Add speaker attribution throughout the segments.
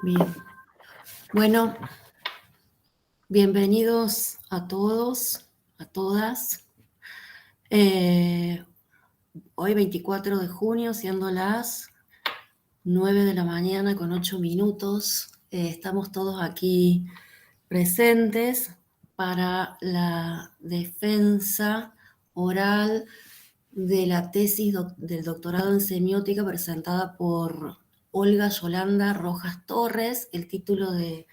Speaker 1: Bien. Bueno, bienvenidos a todos, a todas. Hoy 24 de junio, siendo las 9 de la mañana con 8 minutos, estamos todos aquí presentes para la defensa oral de la tesis del doctorado en semiótica presentada por Olga Yolanda Rojas Torres. El título de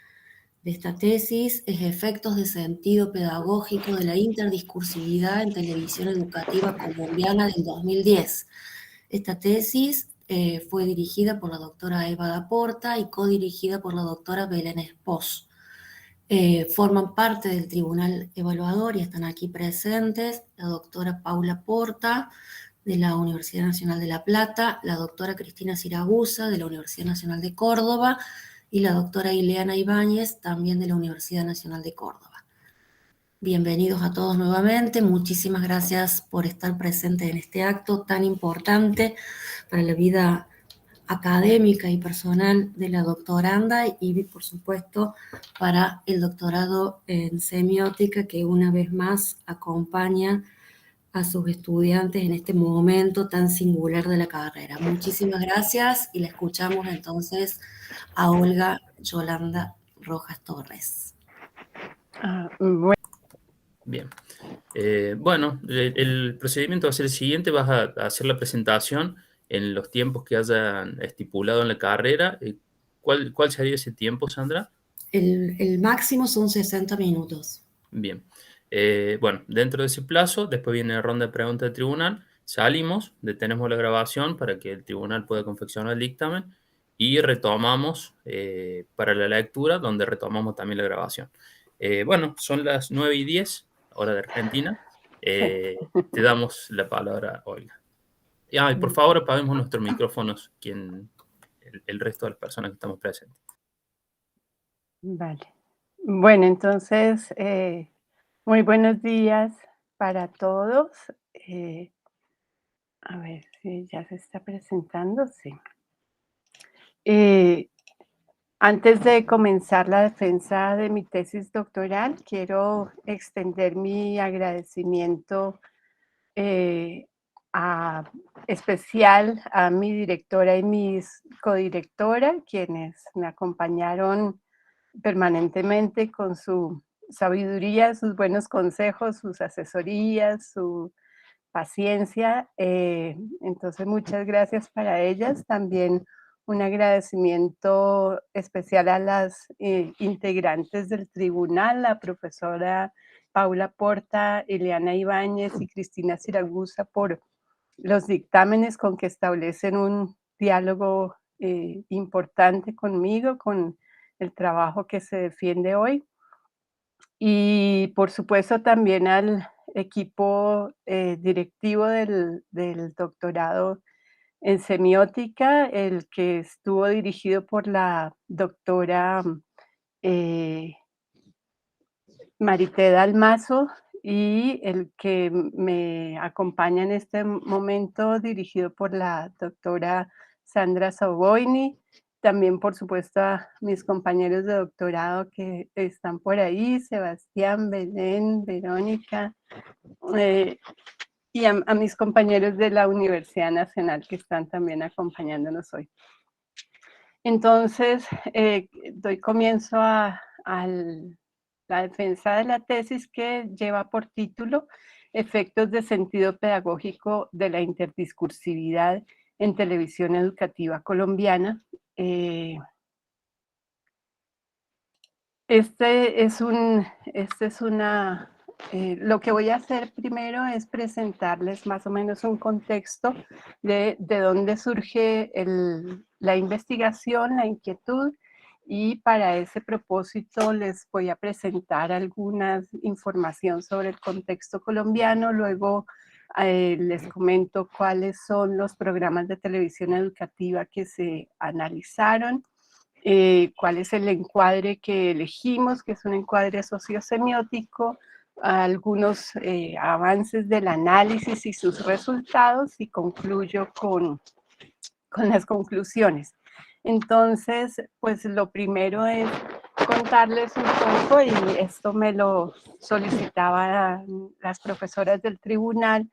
Speaker 1: esta tesis es Efectos de sentido pedagógico de la interdiscursividad en televisión educativa colombiana del 2010. Esta tesis fue dirigida por la doctora Eva Daporta y codirigida por la doctora Belén Espós. Forman parte del tribunal evaluador y están aquí presentes la doctora Paula Porta, de la Universidad Nacional de La Plata, la doctora Cristina Siragusa, de la Universidad Nacional de Córdoba, y la doctora Ileana Ibáñez, también de la Universidad Nacional de Córdoba. Bienvenidos a todos nuevamente, muchísimas gracias por estar presentes en este acto tan importante para la vida académica y personal de la doctoranda y, por supuesto, para el doctorado en semiótica que una vez más acompaña a sus estudiantes en este momento tan singular de la carrera. Muchísimas gracias y la escuchamos entonces a Olga Yolanda Rojas Torres.
Speaker 2: Bueno.
Speaker 3: Bien. Bueno, el procedimiento va a ser el siguiente. Vas a hacer la presentación en los tiempos que hayan estipulado en la carrera. ¿Cuál sería ese tiempo, Sandra?
Speaker 1: El máximo son 60 minutos.
Speaker 3: Bien. Bueno, dentro de ese plazo, después viene la ronda de preguntas del tribunal. Salimos, detenemos la grabación para que el tribunal pueda confeccionar el dictamen y retomamos para la lectura, donde retomamos también la grabación. Bueno, son las 9:10, hora de Argentina. Te damos la palabra, Olga. Y por favor, apaguemos nuestros micrófonos, el resto de las personas que estamos presentes.
Speaker 2: Vale. Bueno, entonces, muy buenos días para todos. A ver si ya se está presentando, sí. Antes de comenzar la defensa de mi tesis doctoral, quiero extender mi agradecimiento especial a mi directora y mi codirectora, quienes me acompañaron permanentemente con su sabiduría, sus buenos consejos, sus asesorías, su paciencia. Entonces, muchas gracias para ellas. También un agradecimiento especial a las integrantes del tribunal, la profesora Paula Porta, Ileana Ibáñez y Cristina Siragusa, por los dictámenes con que establecen un diálogo importante conmigo, con el trabajo que se defiende hoy. Y por supuesto también al equipo directivo del doctorado en semiótica, el que estuvo dirigido por la doctora Marité Dalmazo, y el que me acompaña en este momento, dirigido por la doctora Sandra Soboini. También, por supuesto, a mis compañeros de doctorado que están por ahí, Sebastián, Belén, Verónica, y a mis compañeros de la Universidad Nacional que están también acompañándonos hoy. Entonces, doy comienzo a la defensa de la tesis, que lleva por título Efectos de sentido pedagógico de la interdiscursividad en televisión educativa colombiana. Lo que voy a hacer primero es presentarles más o menos un contexto de dónde surge la investigación, la inquietud, y para ese propósito les voy a presentar alguna información sobre el contexto colombiano. Luego les comento cuáles son los programas de televisión educativa que se analizaron, cuál es el encuadre que elegimos, que es un encuadre sociosemiótico, algunos avances del análisis y sus resultados, y concluyo con las conclusiones. Entonces, pues lo primero es contarles un poco, y esto me lo solicitaban las profesoras del tribunal,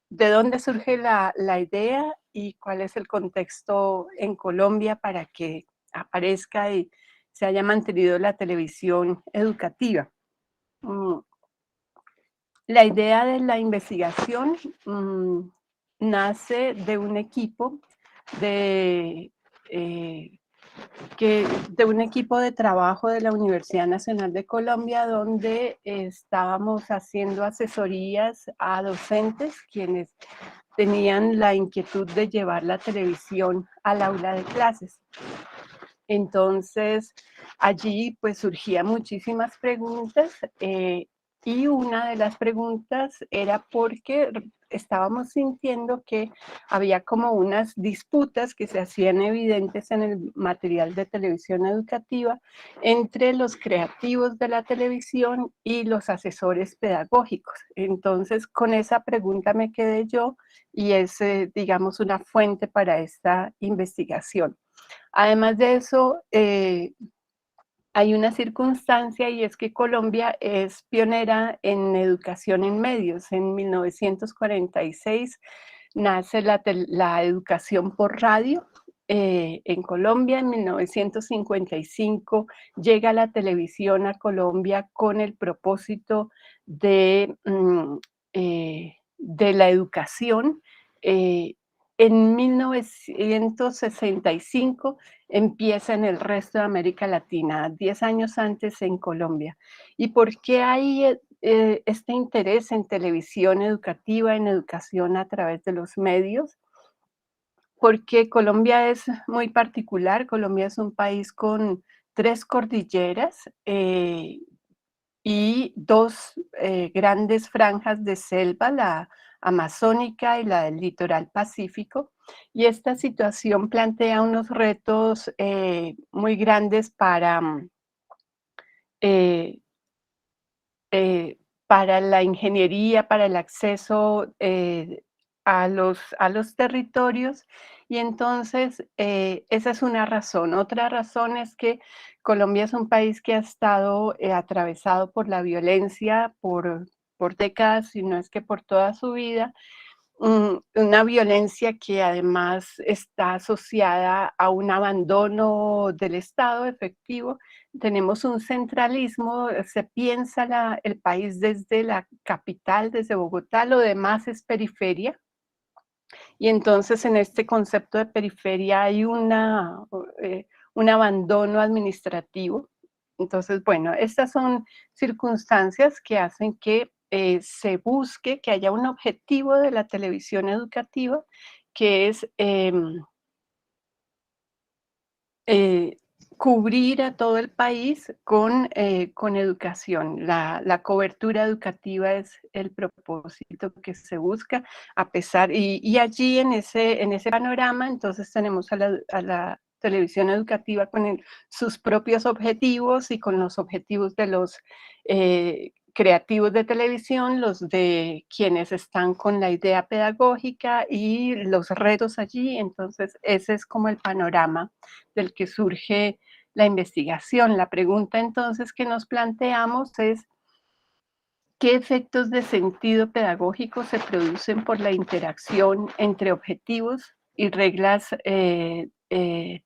Speaker 2: de dónde surge la idea y cuál es el contexto en Colombia para que aparezca y se haya mantenido la televisión educativa. Mm, La idea de la investigación nace de un equipo de, eh, de un equipo de trabajo de la Universidad Nacional de Colombia, donde estábamos haciendo asesorías a docentes quienes tenían la inquietud de llevar la televisión al aula de clases. Entonces, allí pues surgían muchísimas preguntas, y una de las preguntas era porque estábamos sintiendo que había como unas disputas que se hacían evidentes en el material de televisión educativa entre los creativos de la televisión y los asesores pedagógicos. Entonces, con esa pregunta me quedé yo, y es, digamos, una fuente para esta investigación. Además de eso, hay una circunstancia, y es que Colombia es pionera en educación en medios. En 1946 nace la educación por radio. En Colombia, en 1955, llega la televisión a Colombia con el propósito de la educación. En 1965 empieza en el resto de América Latina, 10 años antes en Colombia. ¿Y por qué hay este interés en televisión educativa, en educación a través de los medios? Porque Colombia es muy particular. Colombia es un país con 3 cordilleras, y 2 grandes franjas de selva, la amazónica y la del litoral pacífico. Y esta situación plantea unos retos muy grandes eh, para la ingeniería, para el acceso a los territorios. Y entonces, esa es una razón. Otra razón es que Colombia es un país que ha estado atravesado por la violencia por décadas, si no es que por toda su vida. Una violencia que además está asociada a un abandono del Estado efectivo. Tenemos un centralismo, se piensa el país desde la capital, desde Bogotá, lo demás es periferia. Y entonces en este concepto de periferia hay un abandono administrativo. Entonces, bueno, estas son circunstancias que hacen que se busque que haya un objetivo de la televisión educativa, que es eh, cubrir a todo el país con educación. La cobertura educativa es el propósito que se busca, y allí en ese panorama, entonces tenemos a la televisión educativa con sus propios objetivos y con los objetivos de los creativos de televisión, los de quienes están con la idea pedagógica y los retos allí. Entonces, ese es como el panorama del que surge la investigación. La pregunta entonces que nos planteamos es: ¿qué efectos de sentido pedagógico se producen por la interacción entre objetivos y reglas de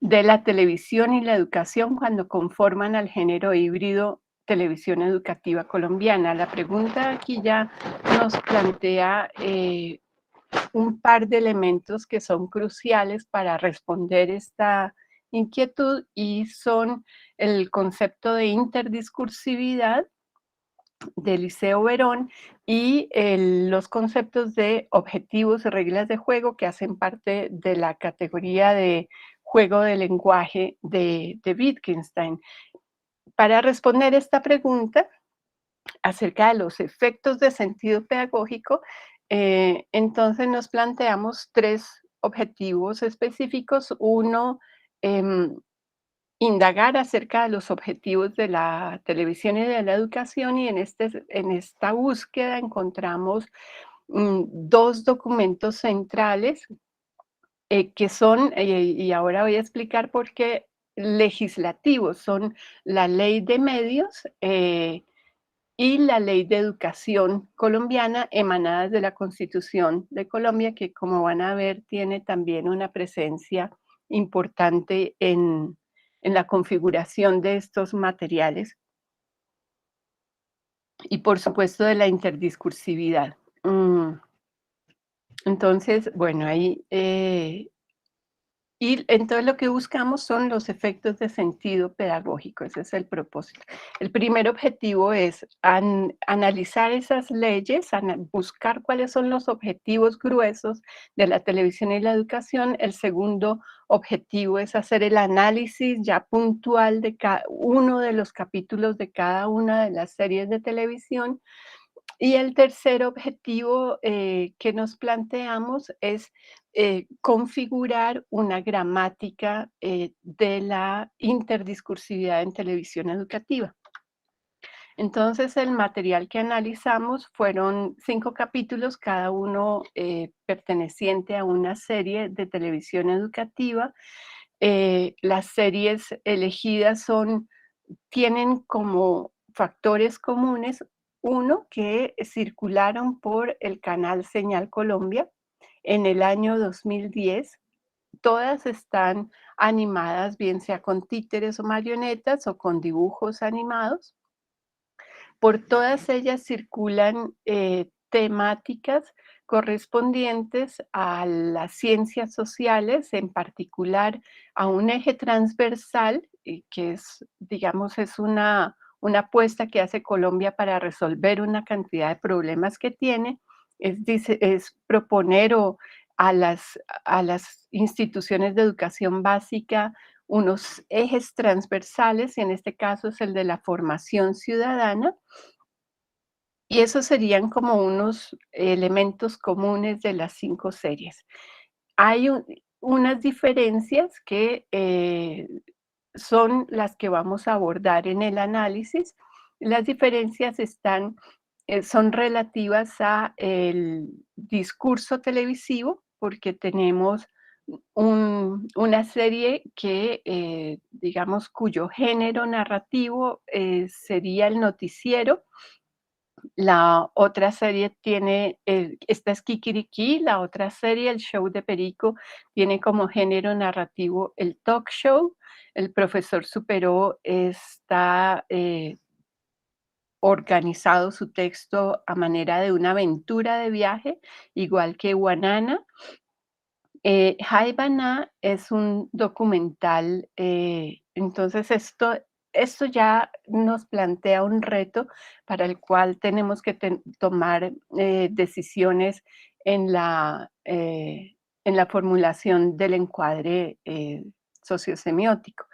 Speaker 2: la televisión y la educación cuando conforman al género híbrido televisión educativa colombiana? La pregunta aquí ya nos plantea un par de elementos que son cruciales para responder esta inquietud, y son el concepto de interdiscursividad de Liceo Verón y los conceptos de objetivos y reglas de juego, que hacen parte de la categoría de juego de lenguaje de Wittgenstein. Para responder esta pregunta acerca de los efectos de sentido pedagógico, entonces nos planteamos 3 objetivos específicos. Uno, indagar acerca de los objetivos de la televisión y de la educación, y en esta búsqueda encontramos dos documentos centrales que son, y ahora voy a explicar por qué, legislativos. Son la Ley de Medios y la Ley de Educación colombiana, emanadas de la Constitución de Colombia, que, como van a ver, tiene también una presencia importante en la configuración de estos materiales. Y, por supuesto, de la interdiscursividad. Entonces, bueno, ahí y entonces lo que buscamos son los efectos de sentido pedagógico, ese es el propósito. El primer objetivo es analizar esas leyes, buscar cuáles son los objetivos gruesos de la televisión y la educación. El segundo objetivo es hacer el análisis ya puntual de cada uno de los capítulos de cada una de las series de televisión. Y el tercer objetivo que nos planteamos es configurar una gramática de la interdiscursividad en televisión educativa. Entonces, el material que analizamos fueron 5 capítulos, cada uno perteneciente a una serie de televisión educativa. Las series elegidas tienen como factores comunes, uno, que circularon por el canal Señal Colombia en el año 2010. Todas están animadas, bien sea con títeres o marionetas o con dibujos animados. Por todas ellas circulan temáticas correspondientes a las ciencias sociales, en particular a un eje transversal, que es, digamos, es una apuesta que hace Colombia para resolver una cantidad de problemas que tiene, es proponer a las instituciones de educación básica unos ejes transversales, y en este caso es el de la formación ciudadana, y esos serían como unos elementos comunes de las 5 series. Hay unas diferencias que son las que vamos a abordar en el análisis. Las diferencias son relativas a el discurso televisivo, porque tenemos una serie que, digamos, cuyo género narrativo sería el noticiero. La otra serie esta es Kikiriki, la otra serie, el show de Perico, tiene como género narrativo el talk show. El profesor Superó está organizado su texto a manera de una aventura de viaje, igual que Guanana. Haibana es un documental, entonces esto ya nos plantea un reto para el cual tenemos que tomar decisiones en la formulación del encuadre sociosemiótico.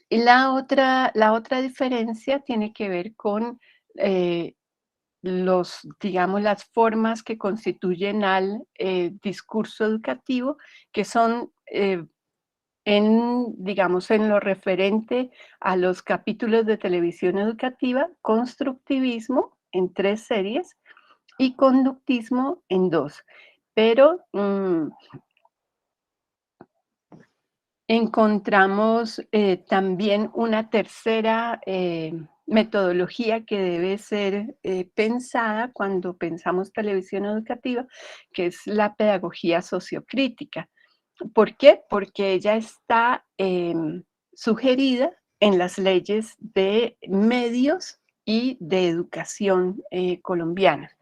Speaker 2: Y la otra diferencia tiene que ver con digamos, las formas que constituyen al discurso educativo, que son, digamos, en lo referente a los capítulos de televisión educativa, constructivismo en 3 series y conductismo en 2. Pero encontramos también una tercera metodología que debe ser pensada cuando pensamos televisión educativa, que es la pedagogía sociocrítica. ¿Por qué? Porque ella está sugerida en las leyes de medios y de educación colombianas.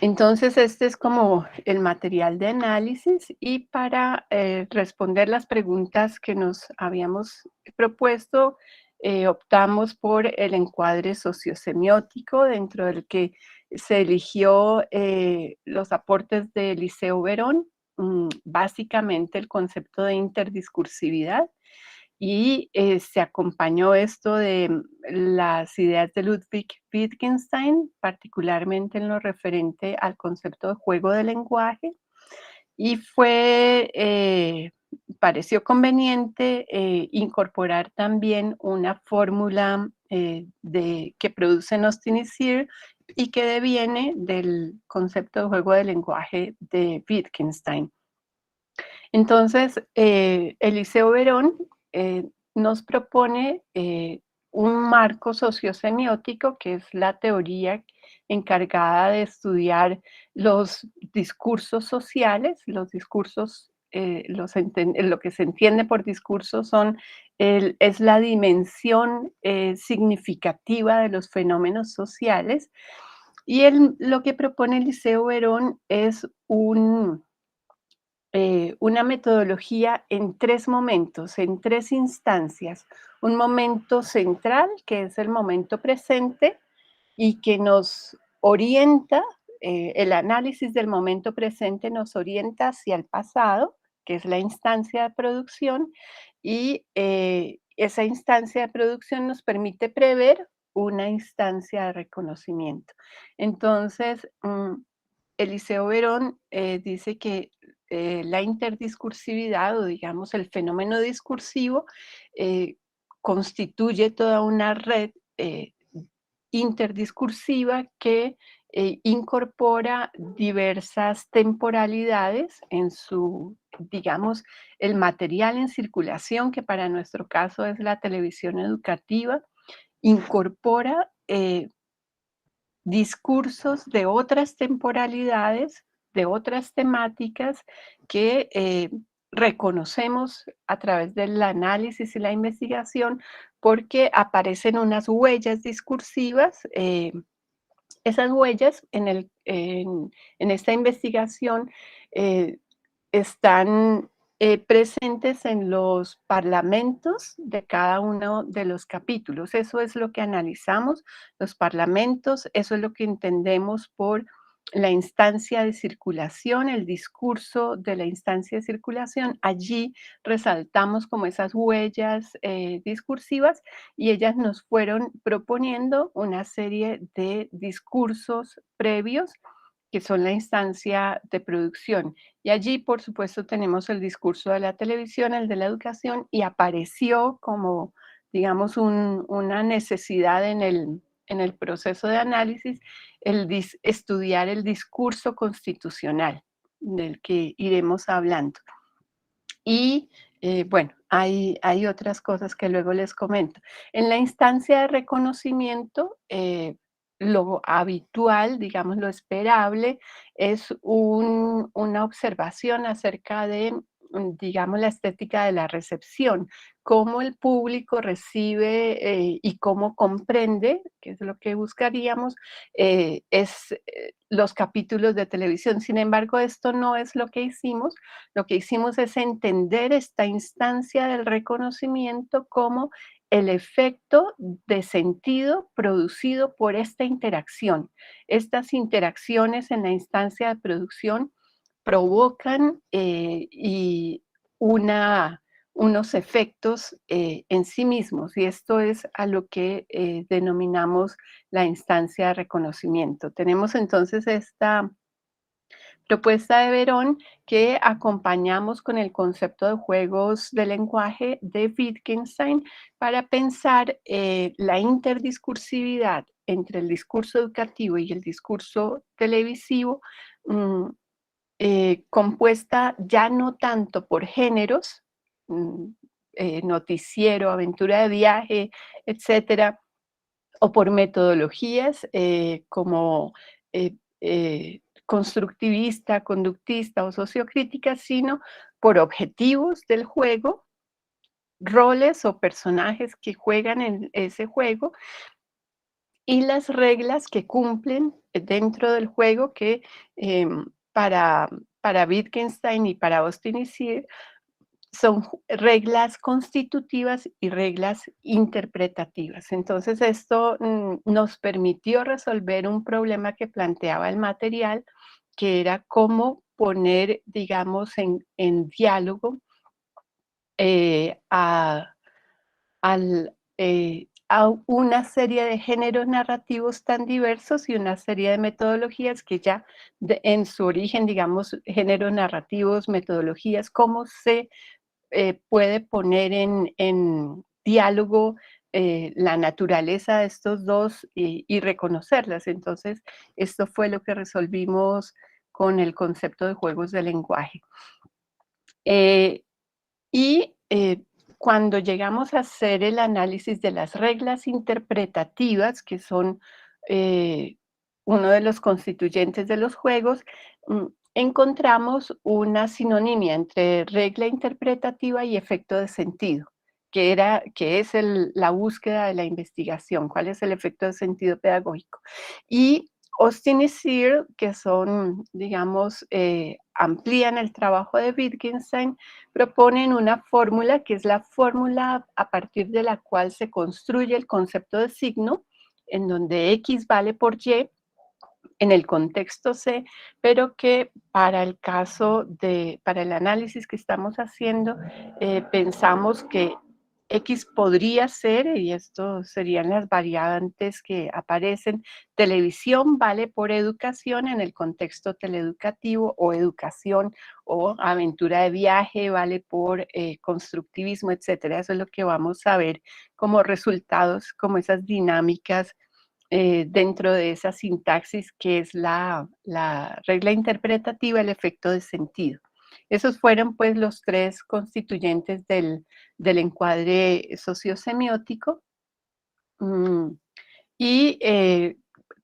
Speaker 2: Entonces, este es como el material de análisis, y para responder las preguntas que nos habíamos propuesto, optamos por el encuadre sociosemiótico, dentro del que se eligió los aportes de Eliseo Verón, básicamente el concepto de interdiscursividad, y se acompañó esto de las ideas de Ludwig Wittgenstein, particularmente en lo referente al concepto de juego de lenguaje, y pareció conveniente incorporar también una fórmula que producen Austin y Cyr, y que deviene del concepto de juego de lenguaje de Wittgenstein. Entonces, Eliseo Verón nos propone un marco sociosemiótico, que es la teoría encargada de estudiar los discursos sociales. Los discursos, lo que se entiende por discursos es la dimensión significativa de los fenómenos sociales. Y lo que propone Eliseo Verón es una metodología en 3 momentos, en 3 instancias. Un momento central, que es el momento presente y que nos orienta, el análisis del momento presente nos orienta hacia el pasado, que es la instancia de producción, y esa instancia de producción nos permite prever una instancia de reconocimiento. Entonces, Eliseo Verón dice que la interdiscursividad, o digamos el fenómeno discursivo, constituye toda una red interdiscursiva que incorpora diversas temporalidades en su, digamos, el material en circulación, que para nuestro caso es la televisión educativa, incorpora discursos de otras temporalidades, de otras temáticas que reconocemos a través del análisis y la investigación, porque aparecen unas huellas discursivas. Esas huellas en esta investigación están presentes en los parlamentos de cada uno de los capítulos. Eso es lo que analizamos, los parlamentos, eso es lo que entendemos por la instancia de circulación, el discurso de la instancia de circulación. Allí resaltamos como esas huellas discursivas, y ellas nos fueron proponiendo una serie de discursos previos que son la instancia de producción. Y allí, por supuesto, tenemos el discurso de la televisión, el de la educación, y apareció como, digamos, una necesidad en el proceso de análisis, estudiar el discurso constitucional, del que iremos hablando. Y bueno, hay otras cosas que luego les comento. En la instancia de reconocimiento, lo habitual, digamos, lo esperable, es una observación acerca de, digamos, la estética de la recepción, cómo el público recibe y cómo comprende, que es lo que buscaríamos, los capítulos de televisión. Sin embargo, esto no es lo que hicimos. Lo que hicimos es entender esta instancia del reconocimiento como el efecto de sentido producido por esta interacción. Estas interacciones en la instancia de producción provocan unos efectos en sí mismos, y esto es a lo que denominamos la instancia de reconocimiento. Tenemos entonces esta propuesta de Verón que acompañamos con el concepto de juegos de lenguaje de Wittgenstein para pensar la interdiscursividad entre el discurso educativo y el discurso televisivo, compuesta ya no tanto por géneros, noticiero, aventura de viaje, etcétera, o por metodologías como constructivista, conductista o sociocrítica, sino por objetivos del juego, roles o personajes que juegan en ese juego y las reglas que cumplen dentro del juego, que para Wittgenstein y para Austin y Sear son reglas constitutivas y reglas interpretativas. Entonces esto nos permitió resolver un problema que planteaba el material, que era cómo poner, digamos, en diálogo a una serie de géneros narrativos tan diversos y una serie de metodologías que ya en su origen, digamos, géneros narrativos, metodologías, cómo se puede poner en diálogo la naturaleza de estos dos y reconocerlas. Entonces, esto fue lo que resolvimos con el concepto de juegos de lenguaje. Cuando llegamos a hacer el análisis de las reglas interpretativas, que son uno de los constituyentes de los juegos, encontramos una sinonimia entre regla interpretativa y efecto de sentido, que es la búsqueda de la investigación, cuál es el efecto de sentido pedagógico. Y Austin y Searle, que son, digamos, amplían el trabajo de Wittgenstein, proponen una fórmula que es la fórmula a partir de la cual se construye el concepto de signo, en donde X vale por Y en el contexto C, pero que para el para el análisis que estamos haciendo, pensamos que X podría ser, y esto serían las variantes que aparecen, televisión vale por educación en el contexto teleeducativo, o educación o aventura de viaje vale por constructivismo, etcétera. Eso es lo que vamos a ver como resultados, como esas dinámicas dentro de esa sintaxis que es la regla interpretativa, el efecto de sentido. Esos fueron pues los tres constituyentes del encuadre sociosemiótico.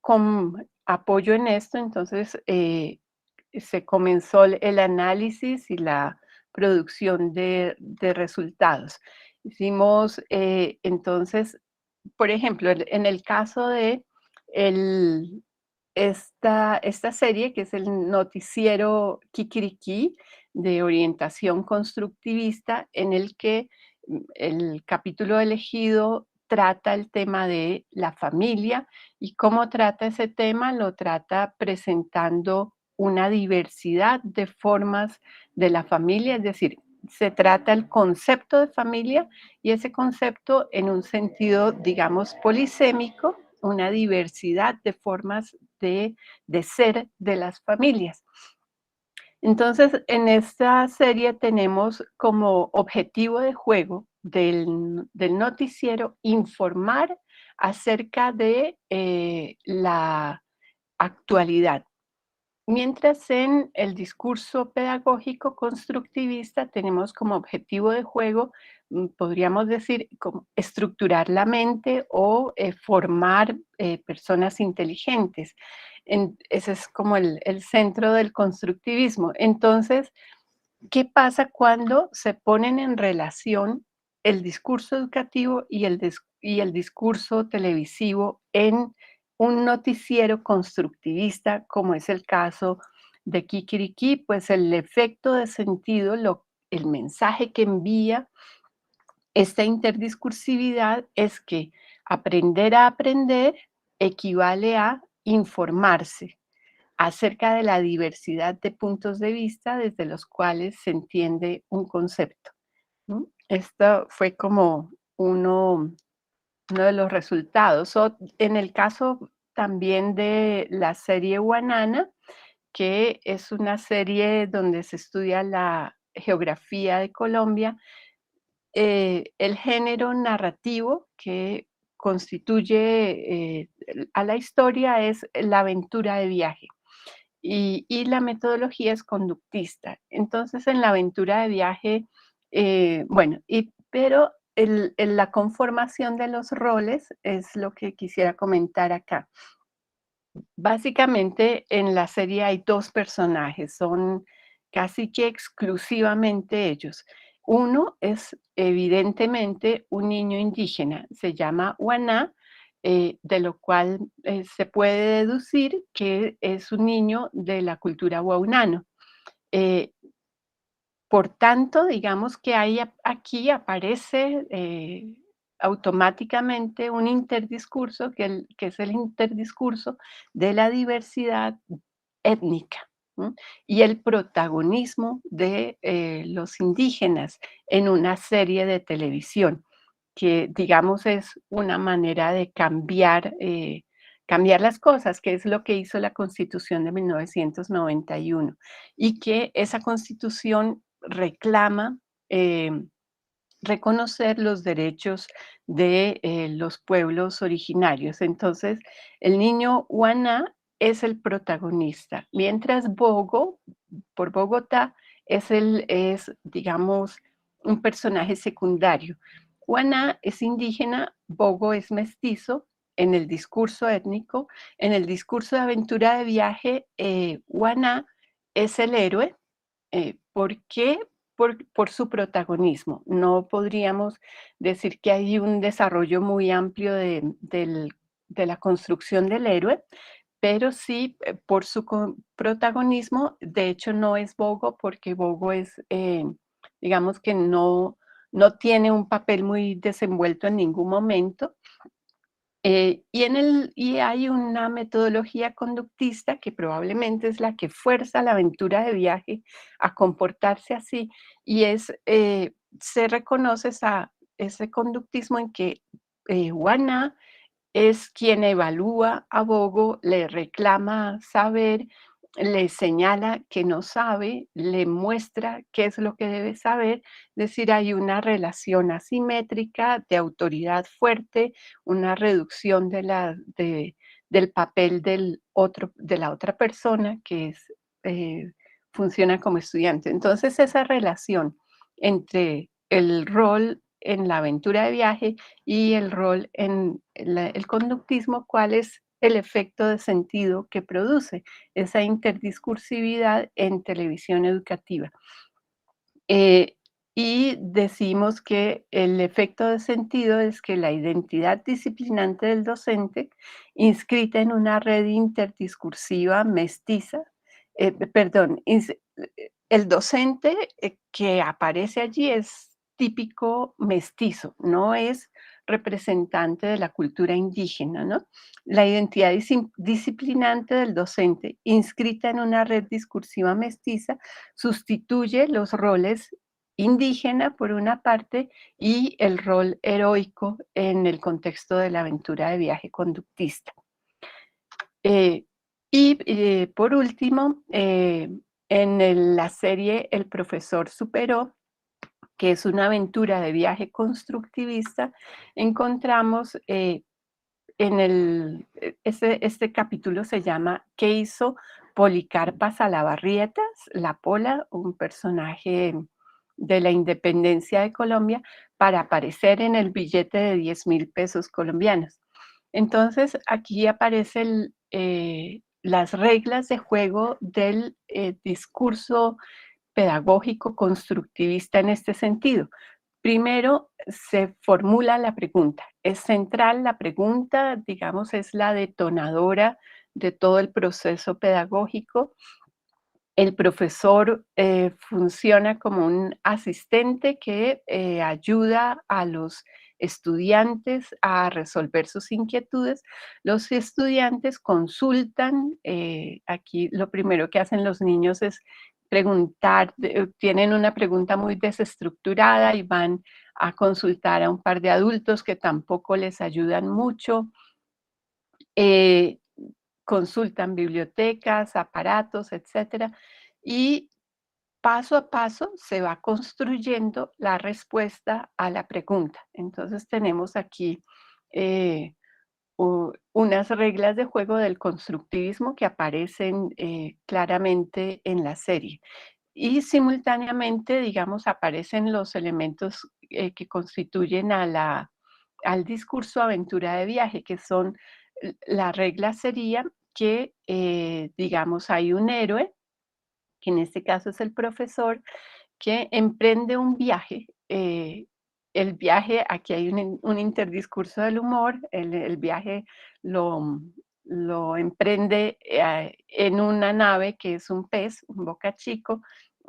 Speaker 2: Con apoyo en esto, entonces, se comenzó el análisis y la producción de resultados. Hicimos, entonces, por ejemplo, en el caso de esta serie, que es el noticiero Kikiriki, de orientación constructivista, en el que el capítulo elegido trata el tema de la familia. ¿Y cómo trata ese tema? Lo trata presentando una diversidad de formas de la familia, es decir, se trata el concepto de familia, y ese concepto en un sentido, digamos, polisémico, una diversidad de formas de ser de las familias. Entonces, en esta serie tenemos como objetivo de juego del noticiero informar acerca de la actualidad. Mientras en el discurso pedagógico constructivista tenemos como objetivo de juego, podríamos decir, como estructurar la mente o formar personas inteligentes. Ese es como el centro del constructivismo. Entonces, ¿qué pasa cuando se ponen en relación el discurso educativo y el discurso televisivo en un noticiero constructivista, como es el caso de Kikiriki? Pues el efecto de sentido, el mensaje que envía esta interdiscursividad es que aprender a aprender equivale a informarse acerca de la diversidad de puntos de vista desde los cuales se entiende un concepto. Esto fue como uno de los resultados. En el caso también de la serie Wanana, que es una serie donde se estudia la geografía de Colombia, el género narrativo que constituye a la historia es la aventura de viaje. Y la metodología es conductista. Entonces, en la aventura de viaje, pero la conformación de los roles es lo que quisiera comentar acá. Básicamente, en la serie hay dos personajes, son casi que exclusivamente ellos. Uno es evidentemente un niño indígena, se llama Waná, de lo cual se puede deducir que es un niño de la cultura waunano. Por tanto, digamos que aquí aparece automáticamente un interdiscurso, que es el interdiscurso de la diversidad étnica, ¿no? Y el protagonismo de los indígenas en una serie de televisión, que digamos es una manera de cambiar las cosas, que es lo que hizo la Constitución de 1991, y que esa Constitución reclama reconocer los derechos de los pueblos originarios. Entonces, el niño Wana es el protagonista, mientras Bogo, por Bogotá, es, digamos, un personaje secundario. Wana es indígena, Bogo es mestizo. En el discurso étnico, en el discurso de aventura de viaje, Wana es el héroe. ¿Por qué? Por su protagonismo. No podríamos decir que hay un desarrollo muy amplio de la construcción del héroe, pero sí por su protagonismo. De hecho, no es Bogo, porque Bogo es, digamos que no tiene un papel muy desenvuelto en ningún momento. Y hay una metodología conductista que probablemente es la que fuerza la aventura de viaje a comportarse así, y se reconoce ese conductismo en que Wana es quien evalúa a Bogo, le reclama saber, le señala que no sabe, le muestra qué es lo que debe saber. Es decir, hay una relación asimétrica de autoridad fuerte, una reducción del papel de la otra persona eh, funciona como estudiante. Entonces, esa relación entre el rol en la aventura de viaje y el rol en el conductismo, cuál es el efecto de sentido que produce esa interdiscursividad en televisión educativa. Eh, y decimos que el efecto de sentido es que la identidad disciplinante del docente, inscrita en una red interdiscursiva mestiza, perdón, el docente que aparece allí es típico mestizo, no es representante de la cultura indígena, ¿no? La identidad disciplinante del docente, inscrita en una red discursiva mestiza, sustituye los roles indígena por una parte y el rol heroico en el contexto de la aventura de viaje conductista. Por último, la serie El profesor superó, que es una aventura de viaje constructivista, encontramos este capítulo se llama ¿Qué hizo Policarpa Salabarrietas? La Pola, un personaje de la independencia de Colombia, para aparecer en el billete de 10.000 pesos colombianos. Entonces, aquí aparecen las reglas de juego del discurso pedagógico constructivista en este sentido. Primero se formula la pregunta. Es central la pregunta, digamos, es la detonadora de todo el proceso pedagógico. El profesor funciona como un asistente que ayuda a los estudiantes a resolver sus inquietudes. Los estudiantes consultan, aquí lo primero que hacen los niños es preguntar, tienen una pregunta muy desestructurada y van a consultar a un par de adultos que tampoco les ayudan mucho. Eh, Consultan bibliotecas, aparatos, etcétera, y paso a paso se va construyendo la respuesta a la pregunta. Entonces tenemos aquí unas reglas de juego del constructivismo que aparecen claramente en la serie. Y simultáneamente, digamos, aparecen los elementos que constituyen al discurso aventura de viaje, que son, la regla sería que, digamos, hay un héroe, que en este caso es el profesor, que emprende un viaje. El viaje, aquí hay un interdiscurso del humor, el viaje lo emprende en una nave que es un pez, un boca chico.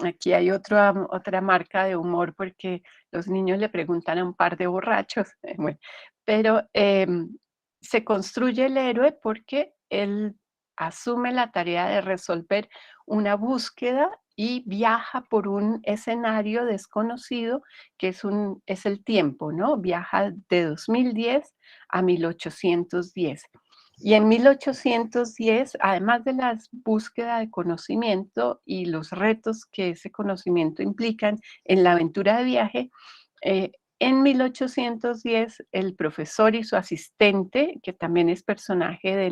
Speaker 2: Aquí hay otra marca de humor porque los niños le preguntan a un par de borrachos. Bueno, pero se construye el héroe porque él asume la tarea de resolver una búsqueda y viaja por un escenario desconocido que es el tiempo, ¿no? Viaja de 2010 a 1810. Y en 1810, además de la búsqueda de conocimiento y los retos que ese conocimiento implican en la aventura de viaje, en 1810, el profesor y su asistente, que también es personaje de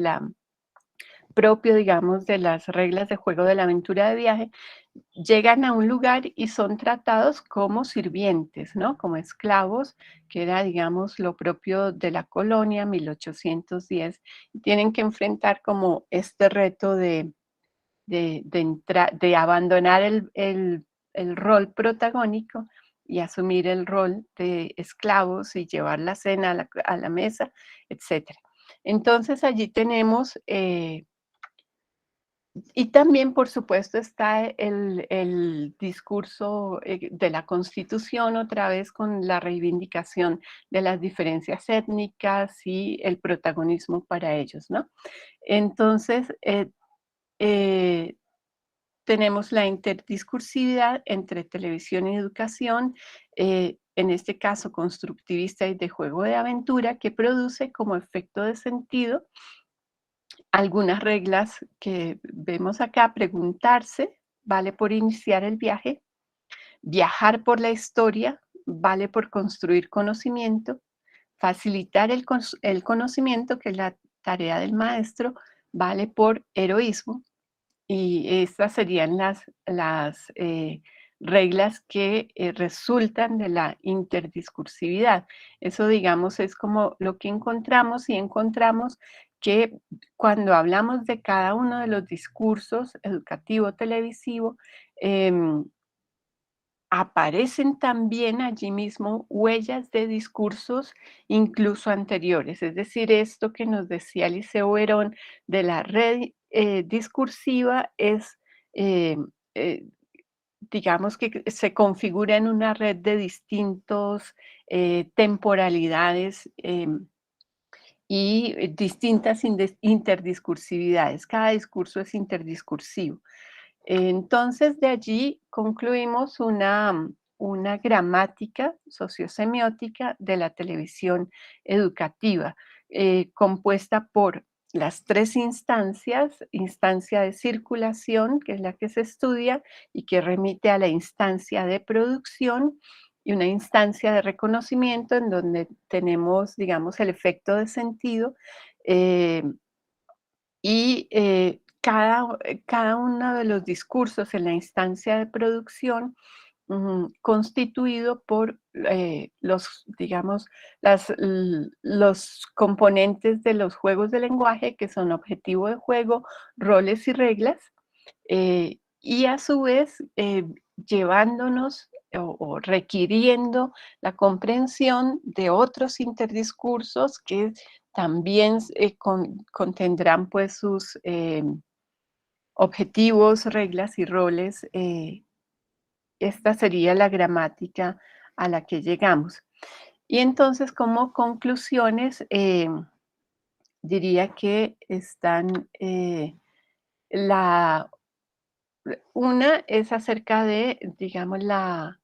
Speaker 2: propio, digamos, de las reglas de juego de la aventura de viaje, llegan a un lugar y son tratados como sirvientes, ¿no? Como esclavos, que era, digamos, lo propio de la colonia, 1810. Tienen que enfrentar como este reto de abandonar el rol protagónico y asumir el rol de esclavos y llevar la cena a la mesa, etc. Entonces allí tenemos, y también por supuesto está el discurso de la Constitución, otra vez con la reivindicación de las diferencias étnicas y el protagonismo para ellos, ¿no? Entonces, eh, tenemos la interdiscursividad entre televisión y educación, en este caso constructivista y de juego de aventura, que produce como efecto de sentido algunas reglas que vemos acá: preguntarse, vale por iniciar el viaje; viajar por la historia, vale por construir conocimiento; facilitar el conocimiento, que es la tarea del maestro, vale por heroísmo. Y estas serían las reglas que resultan de la interdiscursividad. Eso, digamos, es como lo que encontramos, y encontramos que cuando hablamos de cada uno de los discursos educativo, televisivo, aparecen también allí mismo huellas de discursos incluso anteriores. Es decir, esto que nos decía Liceo Verón de la red discursiva es, eh, eh, digamos que se configura en una red de distintos temporalidades, y distintas interdiscursividades. Cada discurso es interdiscursivo. Entonces, de allí concluimos una gramática sociosemiótica de la televisión educativa, compuesta por las tres instancias: instancia de circulación, que es la que se estudia y que remite a la instancia de producción, y una instancia de reconocimiento, en donde tenemos, digamos, el efecto de sentido, eh, y cada uno de los discursos en la instancia de producción, constituido por digamos, los componentes de los juegos de lenguaje, que son objetivo de juego, roles y reglas, y a su vez llevándonos o requiriendo la comprensión de otros interdiscursos que también contendrán pues sus objetivos, reglas y roles. Esta sería la gramática a la que llegamos. Y entonces, como conclusiones, diría que están, una es acerca de, digamos, la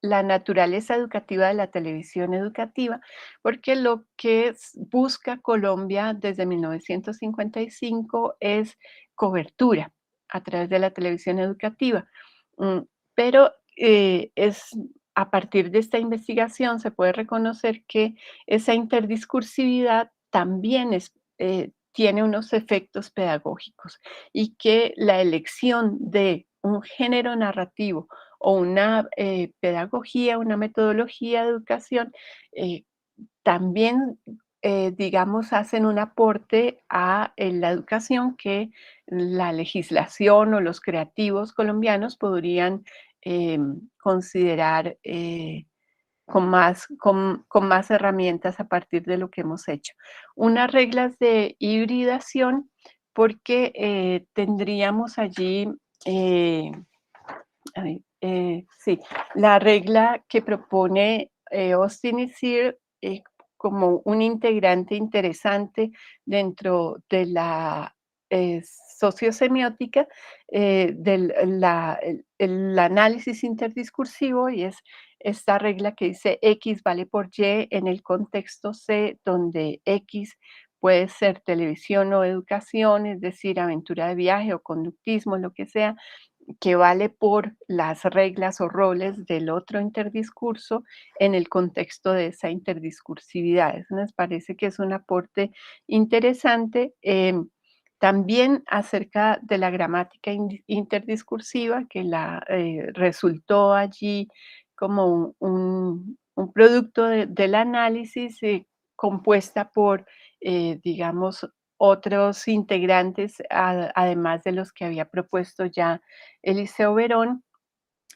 Speaker 2: naturaleza educativa de la televisión educativa, porque lo que busca Colombia desde 1955 es cobertura a través de la televisión educativa. Mm, pero a partir de esta investigación se puede reconocer que esa interdiscursividad también tiene unos efectos pedagógicos, y que la elección de un género narrativo o una pedagogía, una metodología de educación, eh, también, digamos, hacen un aporte a la educación que la legislación o los creativos colombianos podrían considerar con más herramientas a partir de lo que hemos hecho. Unas reglas de hibridación, porque tendríamos allí, sí, la regla que propone Austin y Sear como un integrante interesante dentro de la sociosemiótica, el análisis interdiscursivo, y es esta regla que dice X vale por Y en el contexto C, donde X puede ser televisión o educación, es decir, aventura de viaje o conductismo, lo que sea, que vale por las reglas o roles del otro interdiscurso en el contexto de esa interdiscursividad. Eso nos parece que es un aporte interesante. También acerca de la gramática interdiscursiva, que resultó allí como un producto del análisis compuesta por, digamos, otros integrantes, además de los que había propuesto ya Eliseo Verón,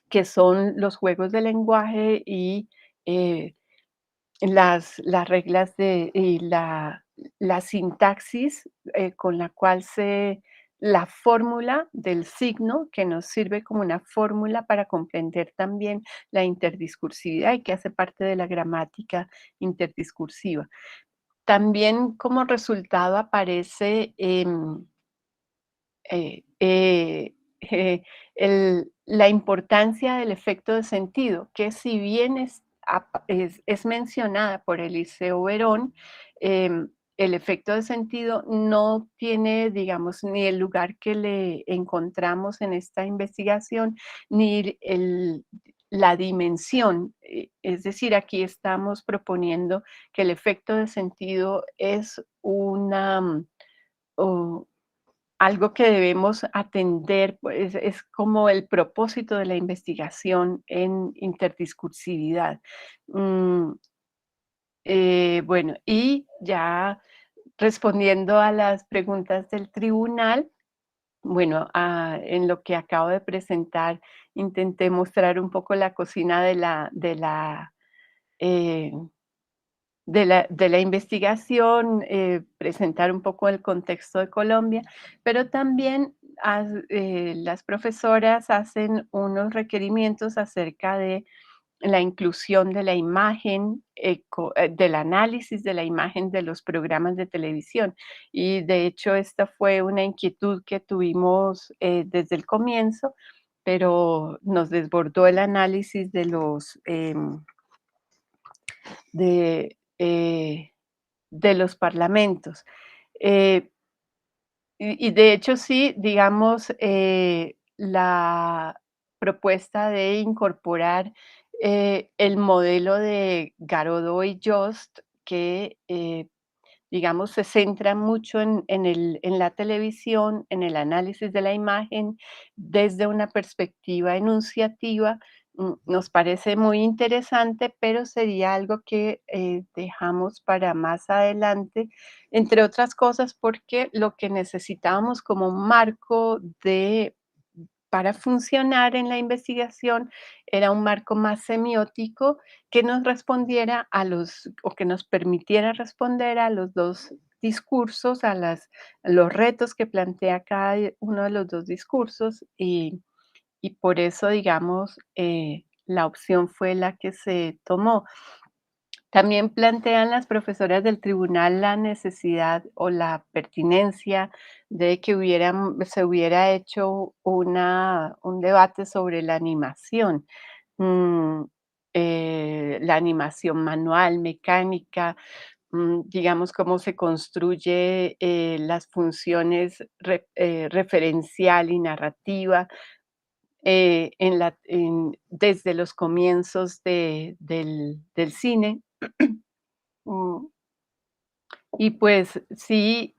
Speaker 2: que son los juegos de lenguaje y eh, las reglas y la sintaxis con la cual la fórmula del signo que nos sirve como una fórmula para comprender también la interdiscursividad y que hace parte de la gramática interdiscursiva. También como resultado aparece eh, eh, eh, la importancia del efecto de sentido, que si bien es mencionada por Eliseo Verón, el efecto de sentido no tiene, digamos, ni el lugar que le encontramos en esta investigación, ni la dimensión. Es decir, aquí estamos proponiendo que el efecto de sentido es o algo que debemos atender, pues, es como el propósito de la investigación en interdiscursividad. Mm, bueno, y ya respondiendo a las preguntas del tribunal, bueno, en lo que acabo de presentar, intenté mostrar un poco la cocina eh, de la investigación, presentar un poco el contexto de Colombia, pero también las profesoras hacen unos requerimientos acerca de la inclusión de la imagen, del análisis de la imagen de los programas de televisión. Y de hecho, esta fue una inquietud que tuvimos desde el comienzo, pero nos desbordó el análisis de, eh, de los parlamentos. Eh, y de hecho sí, digamos, la propuesta de incorporar el modelo de Garodó y Jost, que digamos, se centra mucho en la televisión, en el análisis de la imagen, desde una perspectiva enunciativa. Nos parece muy interesante, pero sería algo que dejamos para más adelante, entre otras cosas, porque lo que necesitábamos como un marco para funcionar en la investigación era un marco más semiótico que nos respondiera o que nos permitiera responder a los dos discursos, a los retos que plantea cada uno de los dos discursos y por eso, digamos, la opción fue la que se tomó. También plantean las profesoras del tribunal la necesidad o la pertinencia de que se hubiera hecho un debate sobre la animación, mm, la animación manual, mecánica, digamos, cómo se construye las funciones referencial y narrativa desde los comienzos del cine. Mm, y pues sí,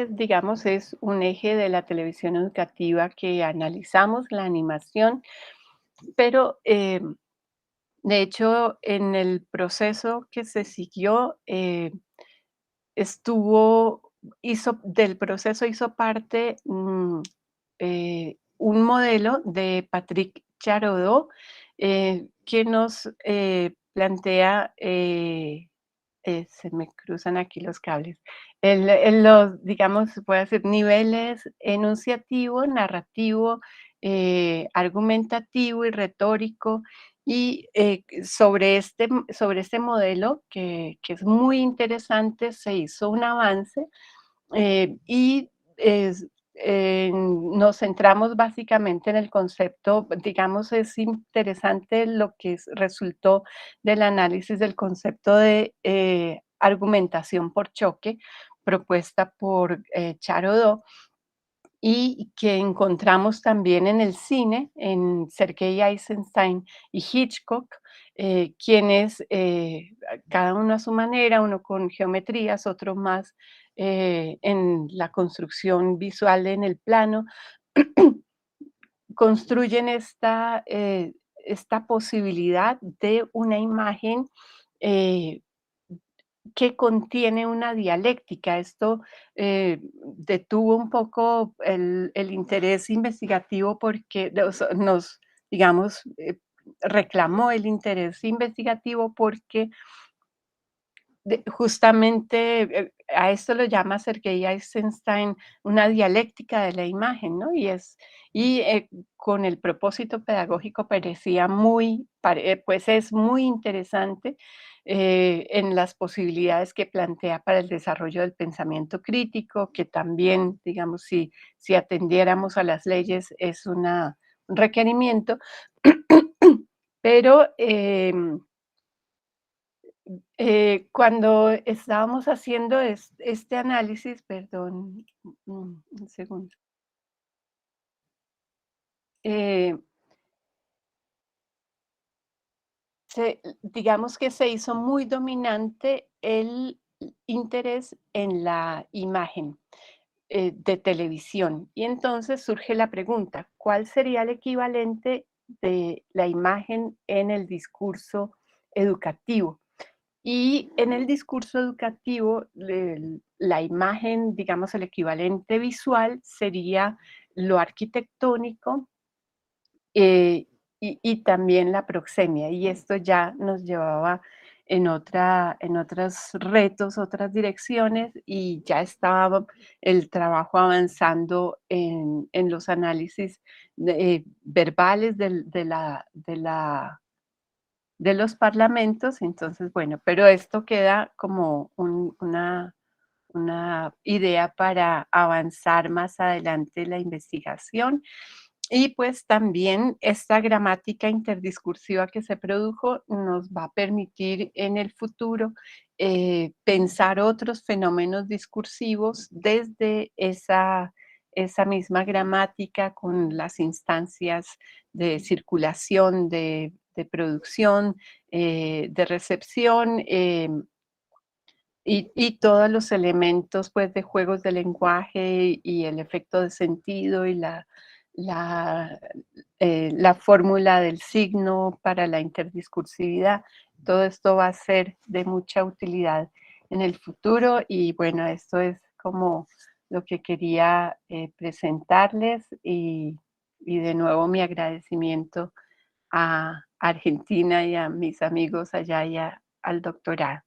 Speaker 2: digamos, es un eje de la televisión educativa que analizamos la animación, pero de hecho en el proceso que se siguió, del proceso hizo parte un modelo de Patrick Charodot que nos plantea se me cruzan aquí los cables. Digamos, se puede decir, niveles enunciativo, narrativo, argumentativo y retórico. Y sobre este modelo, que es muy interesante, se hizo un avance y nos centramos básicamente en el concepto, digamos, es interesante lo que resultó del análisis del concepto de argumentación por choque propuesta por Charodot, y que encontramos también en el cine, en Sergei Eisenstein y Hitchcock, quienes, cada uno a su manera, uno con geometrías, otro más en la construcción visual en el plano, construyen esta posibilidad de una imagen eh, que contiene una dialéctica. Esto detuvo un poco el interés investigativo porque digamos, reclamó el interés investigativo porque justamente a esto lo llama Sergei Eisenstein una dialéctica de la imagen, ¿no? Y con el propósito pedagógico parecía pues es muy interesante en las posibilidades que plantea para el desarrollo del pensamiento crítico, que también, digamos, si atendiéramos a las leyes es un requerimiento, pero cuando estábamos haciendo este análisis, perdón, un segundo. eh, digamos que se hizo muy dominante el interés en la imagen de televisión. Y entonces surge la pregunta, ¿cuál sería el equivalente de la imagen en el discurso educativo? Y en el discurso educativo, la imagen, digamos, el equivalente visual sería lo arquitectónico y también la proxemia. Y esto ya nos llevaba en otros retos, otras direcciones, y ya estaba el trabajo avanzando en los análisis verbales de los parlamentos. Entonces, bueno, pero esto queda como una idea para avanzar más adelante la investigación. Y pues también esta gramática interdiscursiva que se produjo nos va a permitir en el futuro pensar otros fenómenos discursivos desde esa misma gramática con las instancias de circulación, de producción, de recepción, y todos los elementos, pues, de juegos de lenguaje y el efecto de sentido y la, la fórmula del signo para la interdiscursividad. Todo esto va a ser de mucha utilidad en el futuro y bueno, esto es como lo que quería presentarles y de nuevo mi agradecimiento a Argentina y a mis amigos allá y al doctorado.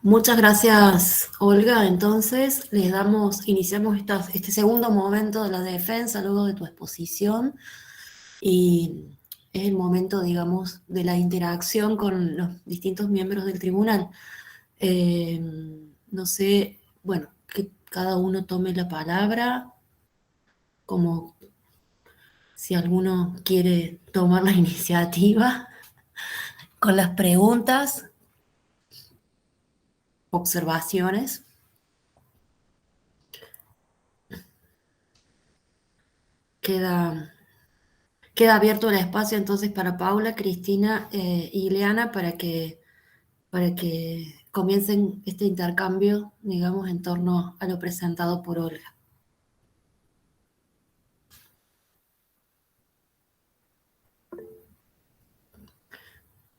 Speaker 1: Muchas gracias, Olga. Entonces, iniciamos este segundo momento de la defensa luego de tu exposición y es el momento, digamos, de la interacción con los distintos miembros del tribunal. No sé, bueno, que cada uno tome la palabra, como si alguno quiere tomar la iniciativa con las preguntas, observaciones. Queda abierto el espacio entonces para Paula, Cristina y Ileana para que comiencen este intercambio, digamos, en torno a lo presentado por Olga.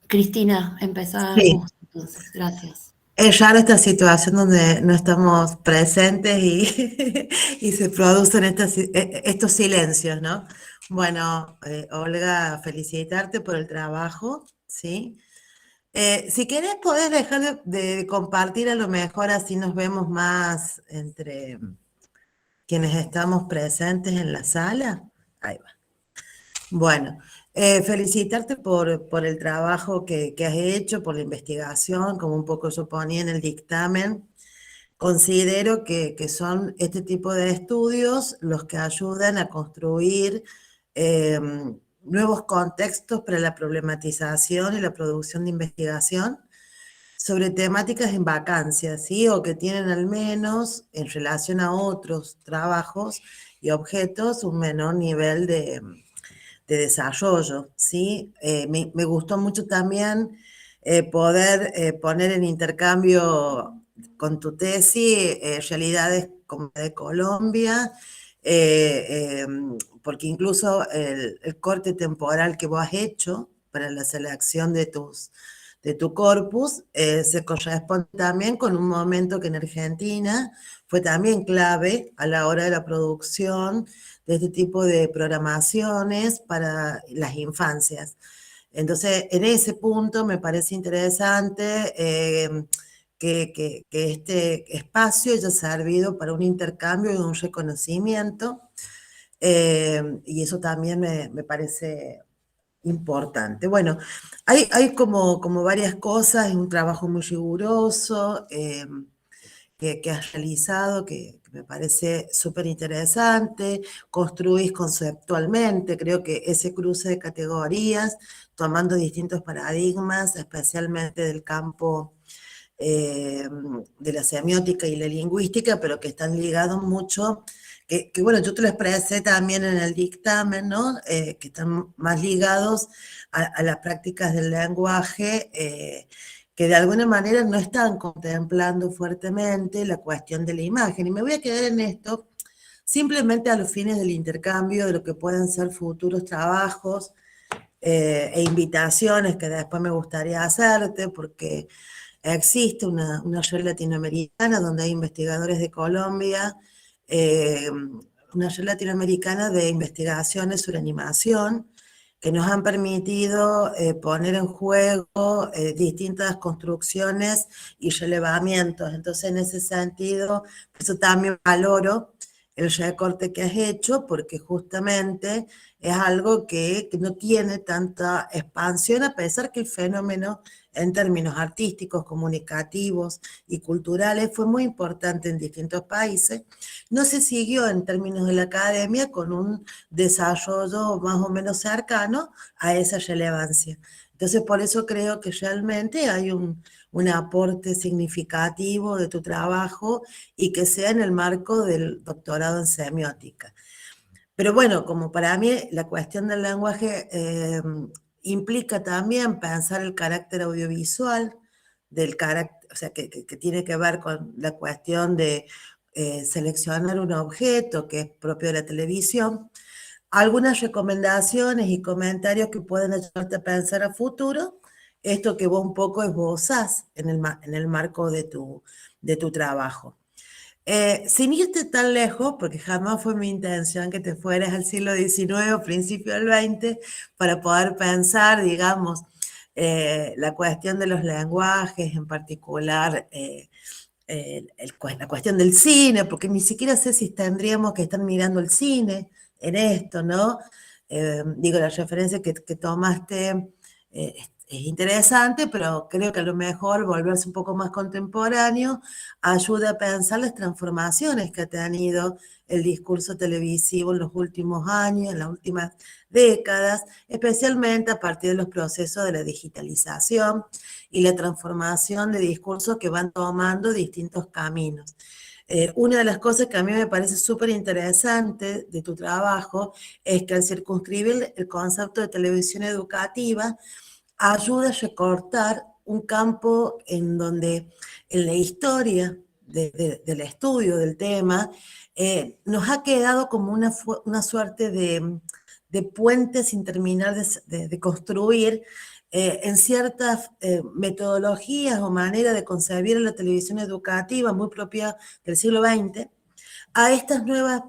Speaker 1: Cristina, empezamos
Speaker 4: Sí,
Speaker 1: entonces. Gracias.
Speaker 4: es rara esta situación donde no estamos presentes y, y se producen estos silencios, ¿no? Bueno, Olga, felicitarte por el trabajo, ¿sí? Si querés, podés dejar de compartir a lo mejor, así nos vemos más entre quienes estamos presentes en la sala. Ahí va. Bueno, felicitarte por el trabajo que has hecho, por la investigación, como un poco yo ponía en el dictamen. Considero que son este tipo de estudios los que ayudan a construir nuevos contextos para la problematización y la producción de investigación sobre temáticas en vacancia, ¿sí? O que tienen al menos, en relación a otros trabajos y objetos, un menor nivel de desarrollo, ¿sí? Me gustó mucho también poder poner en intercambio con tu tesis realidades como la de Colombia, porque incluso el corte temporal que vos has hecho para la selección de tu corpus se corresponde también con un momento que en Argentina fue también clave a la hora de la producción de este tipo de programaciones para las infancias. Entonces, en ese punto me parece interesante que este espacio haya servido para un intercambio y un reconocimiento, y eso también me parece importante. Bueno, hay como varias cosas, es un trabajo muy riguroso, que has realizado, que me parece súper interesante, construís conceptualmente, creo que ese cruce de categorías, tomando distintos paradigmas, especialmente del campo de la semiótica y la lingüística, pero que están ligados mucho, bueno, yo te lo expresé también en el dictamen, ¿no? Que están más ligados a las prácticas del lenguaje, que de alguna manera no están contemplando fuertemente la cuestión de la imagen. Y me voy a quedar en esto simplemente a los fines del intercambio de lo que pueden ser futuros trabajos e invitaciones que después me gustaría hacerte, porque existe una red latinoamericana donde hay investigadores de Colombia, una red latinoamericana de investigaciones sobre animación, que nos han permitido poner en juego distintas construcciones y relevamientos. Entonces, en ese sentido, eso también valoro el recorte que has hecho, porque justamente es algo que no tiene tanta expansión, a pesar que el fenómeno en términos artísticos, comunicativos y culturales fue muy importante en distintos países. No se siguió en términos de la academia con un desarrollo más o menos cercano a esa relevancia. Entonces, por eso creo que realmente hay un aporte significativo de tu trabajo y que sea en el marco del doctorado en semiótica. Pero bueno, como para mí la cuestión del lenguaje implica también pensar el carácter audiovisual, o sea, que tiene que ver con la cuestión de seleccionar un objeto que es propio de la televisión, algunas recomendaciones y comentarios que pueden ayudarte a pensar a futuro, esto que vos un poco esbozás en el marco de tu trabajo. Sin irte tan lejos, porque jamás fue mi intención que te fueras al siglo XIX o principio del XX para poder pensar, digamos, la cuestión de los lenguajes, en particular la cuestión del cine, porque ni siquiera sé si tendríamos que estar mirando el cine en esto, ¿no? Digo, la referencia que tomaste es interesante, pero creo que a lo mejor volverse un poco más contemporáneo ayuda a pensar las transformaciones que ha tenido el discurso televisivo en los últimos años, en las últimas décadas, especialmente a partir de los procesos de la digitalización y la transformación de discursos que van tomando distintos caminos. Una de las cosas que a mí me parece súper interesante de tu trabajo es que al circunscribir el concepto de televisión educativa, ayuda a recortar un campo en donde en la historia del estudio del tema nos ha quedado como una suerte de puente sin terminar de construir en ciertas metodologías o maneras de concebir la televisión educativa muy propia del siglo XX, a estas nuevas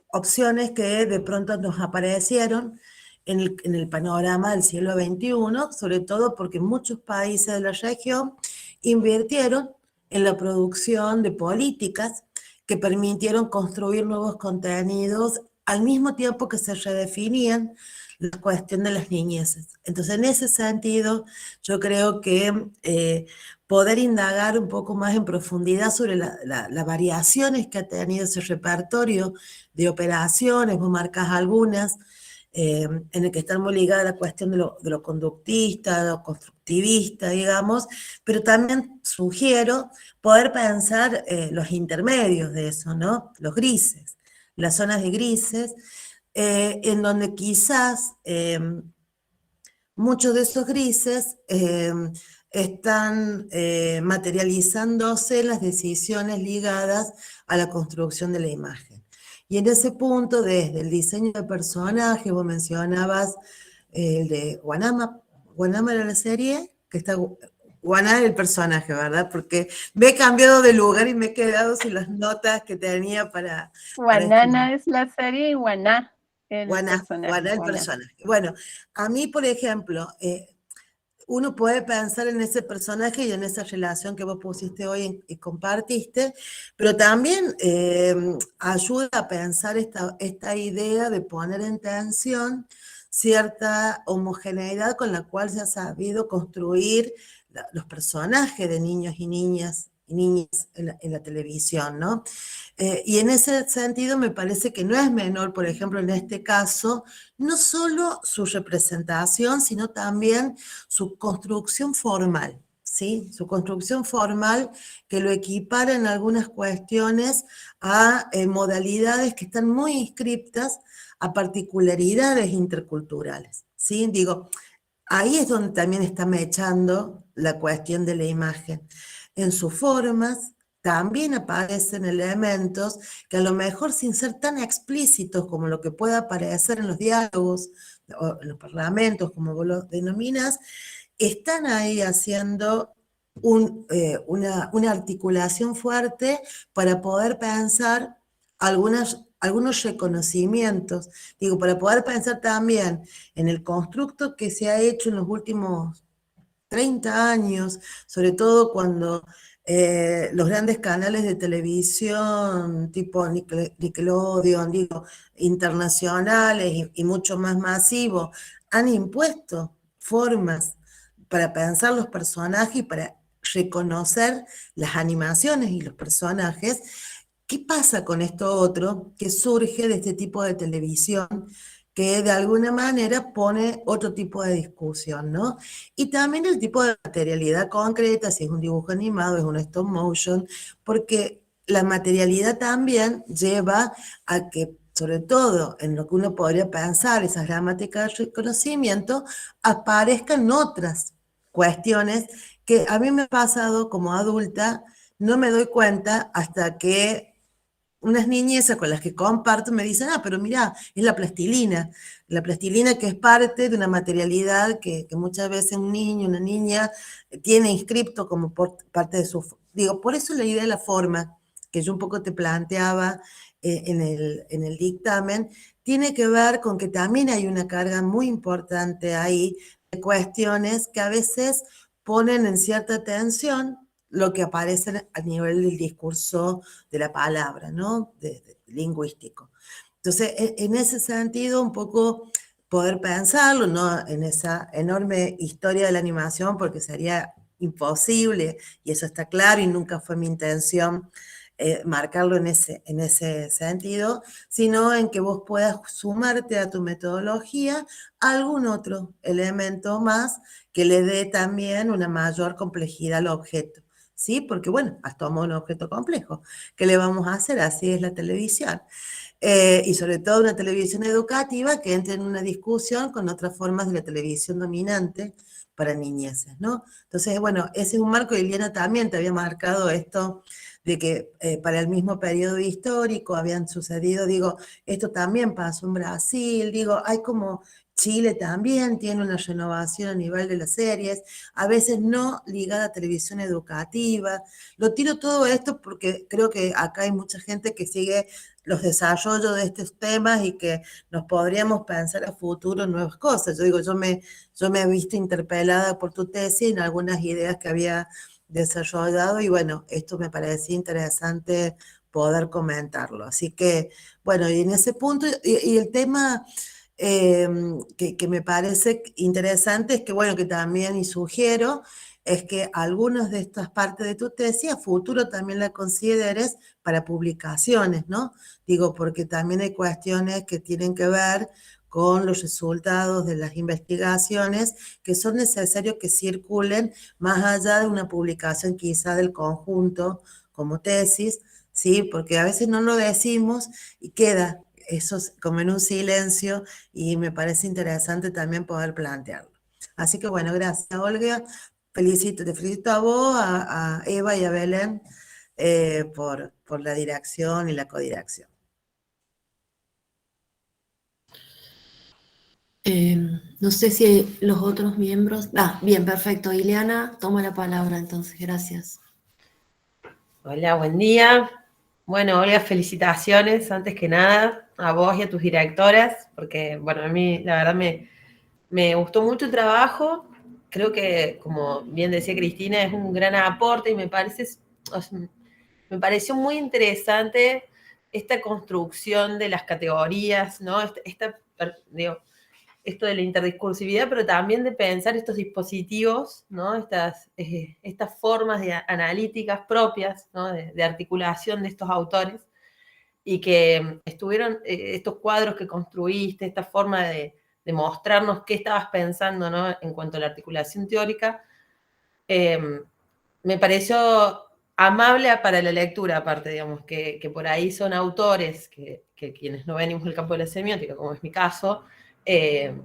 Speaker 4: opciones que de pronto nos aparecieron en el panorama del siglo XXI, sobre todo porque muchos países de la región invirtieron en la producción de políticas que permitieron construir nuevos contenidos al mismo tiempo que se redefinían la cuestión de las niñeces. Entonces, en ese sentido, yo creo que poder indagar un poco más en profundidad sobre las variaciones que ha tenido ese repertorio de operaciones, vos marcás algunas, en el que están muy ligadas a la cuestión de lo conductista, de lo constructivista, digamos, pero también sugiero poder pensar los intermedios de eso, ¿no? Los grises, las zonas de grises, en donde quizás muchos de esos grises están materializándose las decisiones ligadas a la construcción de la imagen. Y en ese punto, desde el diseño de personajes, vos mencionabas el de Guanama. Guanama era la serie, que está Guaná era el personaje, ¿verdad? Porque me he cambiado de lugar y me he quedado sin las notas que tenía para
Speaker 2: Guanana es la serie y Guaná el
Speaker 4: Guaná,
Speaker 2: personaje.
Speaker 4: Guaná el personaje. Bueno, a mí, por ejemplo, uno puede pensar en ese personaje y en esa relación que vos pusiste hoy y compartiste, pero también ayuda a pensar esta idea de poner en tensión cierta homogeneidad con la cual se ha sabido construir los personajes de niños y niñas en la televisión, ¿no? Y en ese sentido me parece que no es menor, por ejemplo, en este caso, no solo su representación, sino también su construcción formal, ¿sí? Su construcción formal que lo equipara en algunas cuestiones a modalidades que están muy inscriptas a particularidades interculturales, ¿sí? Digo, ahí es donde también está mechando la cuestión de la imagen. En sus formas también aparecen elementos que a lo mejor sin ser tan explícitos como lo que pueda aparecer en los diálogos o en los parlamentos, como vos lo denominas, están ahí haciendo una articulación fuerte para poder pensar algunos reconocimientos, digo, para poder pensar también en el constructo que se ha hecho en los últimos 30 años, sobre todo cuando los grandes canales de televisión tipo Nickelodeon, digo, internacionales y mucho más masivos, han impuesto formas para pensar los personajes y para reconocer las animaciones y los personajes. ¿Qué pasa con esto otro que surge de este tipo de televisión que de alguna manera pone otro tipo de discusión, ¿no? Y también el tipo de materialidad concreta, si es un dibujo animado, es un stop motion, porque la materialidad también lleva a que, sobre todo en lo que uno podría pensar, esas gramáticas de reconocimiento, aparezcan otras cuestiones que a mí me ha pasado como adulta, no me doy cuenta hasta que unas niñezas con las que comparto me dicen, pero mira, es la plastilina que es parte de una materialidad que muchas veces un niño, una niña tiene inscripto como parte de su... Digo, por eso la idea de la forma, que yo un poco te planteaba en el dictamen, tiene que ver con que también hay una carga muy importante ahí de cuestiones que a veces ponen en cierta tensión lo que aparece a nivel del discurso de la palabra, ¿no? Lingüístico. Entonces, en ese sentido, un poco poder pensarlo, ¿no? En esa enorme historia de la animación, porque sería imposible, y eso está claro, y nunca fue mi intención marcarlo en ese sentido, sino en que vos puedas sumarte a tu metodología algún otro elemento más que le dé también una mayor complejidad al objeto. ¿Sí? Porque, bueno, has tomado un objeto complejo. ¿Qué le vamos a hacer? Así es la televisión. Y sobre todo una televisión educativa que entre en una discusión con otras formas de la televisión dominante para niñeces, ¿no? Entonces, bueno, ese es un marco, y Liliana también te había marcado esto de que para el mismo periodo histórico habían sucedido, digo, esto también pasó en Brasil, digo, hay como... Chile también tiene una renovación a nivel de las series, a veces no ligada a televisión educativa. Lo tiro todo esto porque creo que acá hay mucha gente que sigue los desarrollos de estos temas y que nos podríamos pensar a futuro nuevas cosas. Yo digo, yo me he visto interpelada por tu tesis en algunas ideas que había desarrollado y bueno, esto me parecía interesante poder comentarlo. Así que, bueno, y en ese punto, y el tema... que me parece interesante es que, bueno, que también y sugiero, es que algunas de estas partes de tu tesis a futuro también la consideres para publicaciones, ¿no? Digo, porque también hay cuestiones que tienen que ver con los resultados de las investigaciones que son necesarios que circulen más allá de una publicación quizá del conjunto como tesis, ¿sí? Porque a veces no lo decimos y queda eso como en un silencio y me parece interesante también poder plantearlo. Así que bueno, gracias Olga, te felicito a vos, a Eva y a Belén por la dirección y la codirección.
Speaker 1: No sé si los otros miembros... bien, perfecto. Ileana, toma la palabra entonces, gracias.
Speaker 5: Hola, buen día. Bueno, Olga, felicitaciones antes que nada a vos y a tus directoras, porque, bueno, a mí la verdad me gustó mucho el trabajo. Creo que, como bien decía Cristina, es un gran aporte y me pareció muy interesante esta construcción de las categorías, ¿no? Digo, esto de la interdiscursividad, pero también de pensar estos dispositivos, ¿no? Estas formas analíticas propias, ¿no? de articulación de estos autores, y que estuvieron estos cuadros que construiste, esta forma de mostrarnos qué estabas pensando, ¿no? En cuanto a la articulación teórica, me pareció amable para la lectura, aparte, digamos, que por ahí son autores que quienes no venimos del campo de la semiótica, como es mi caso,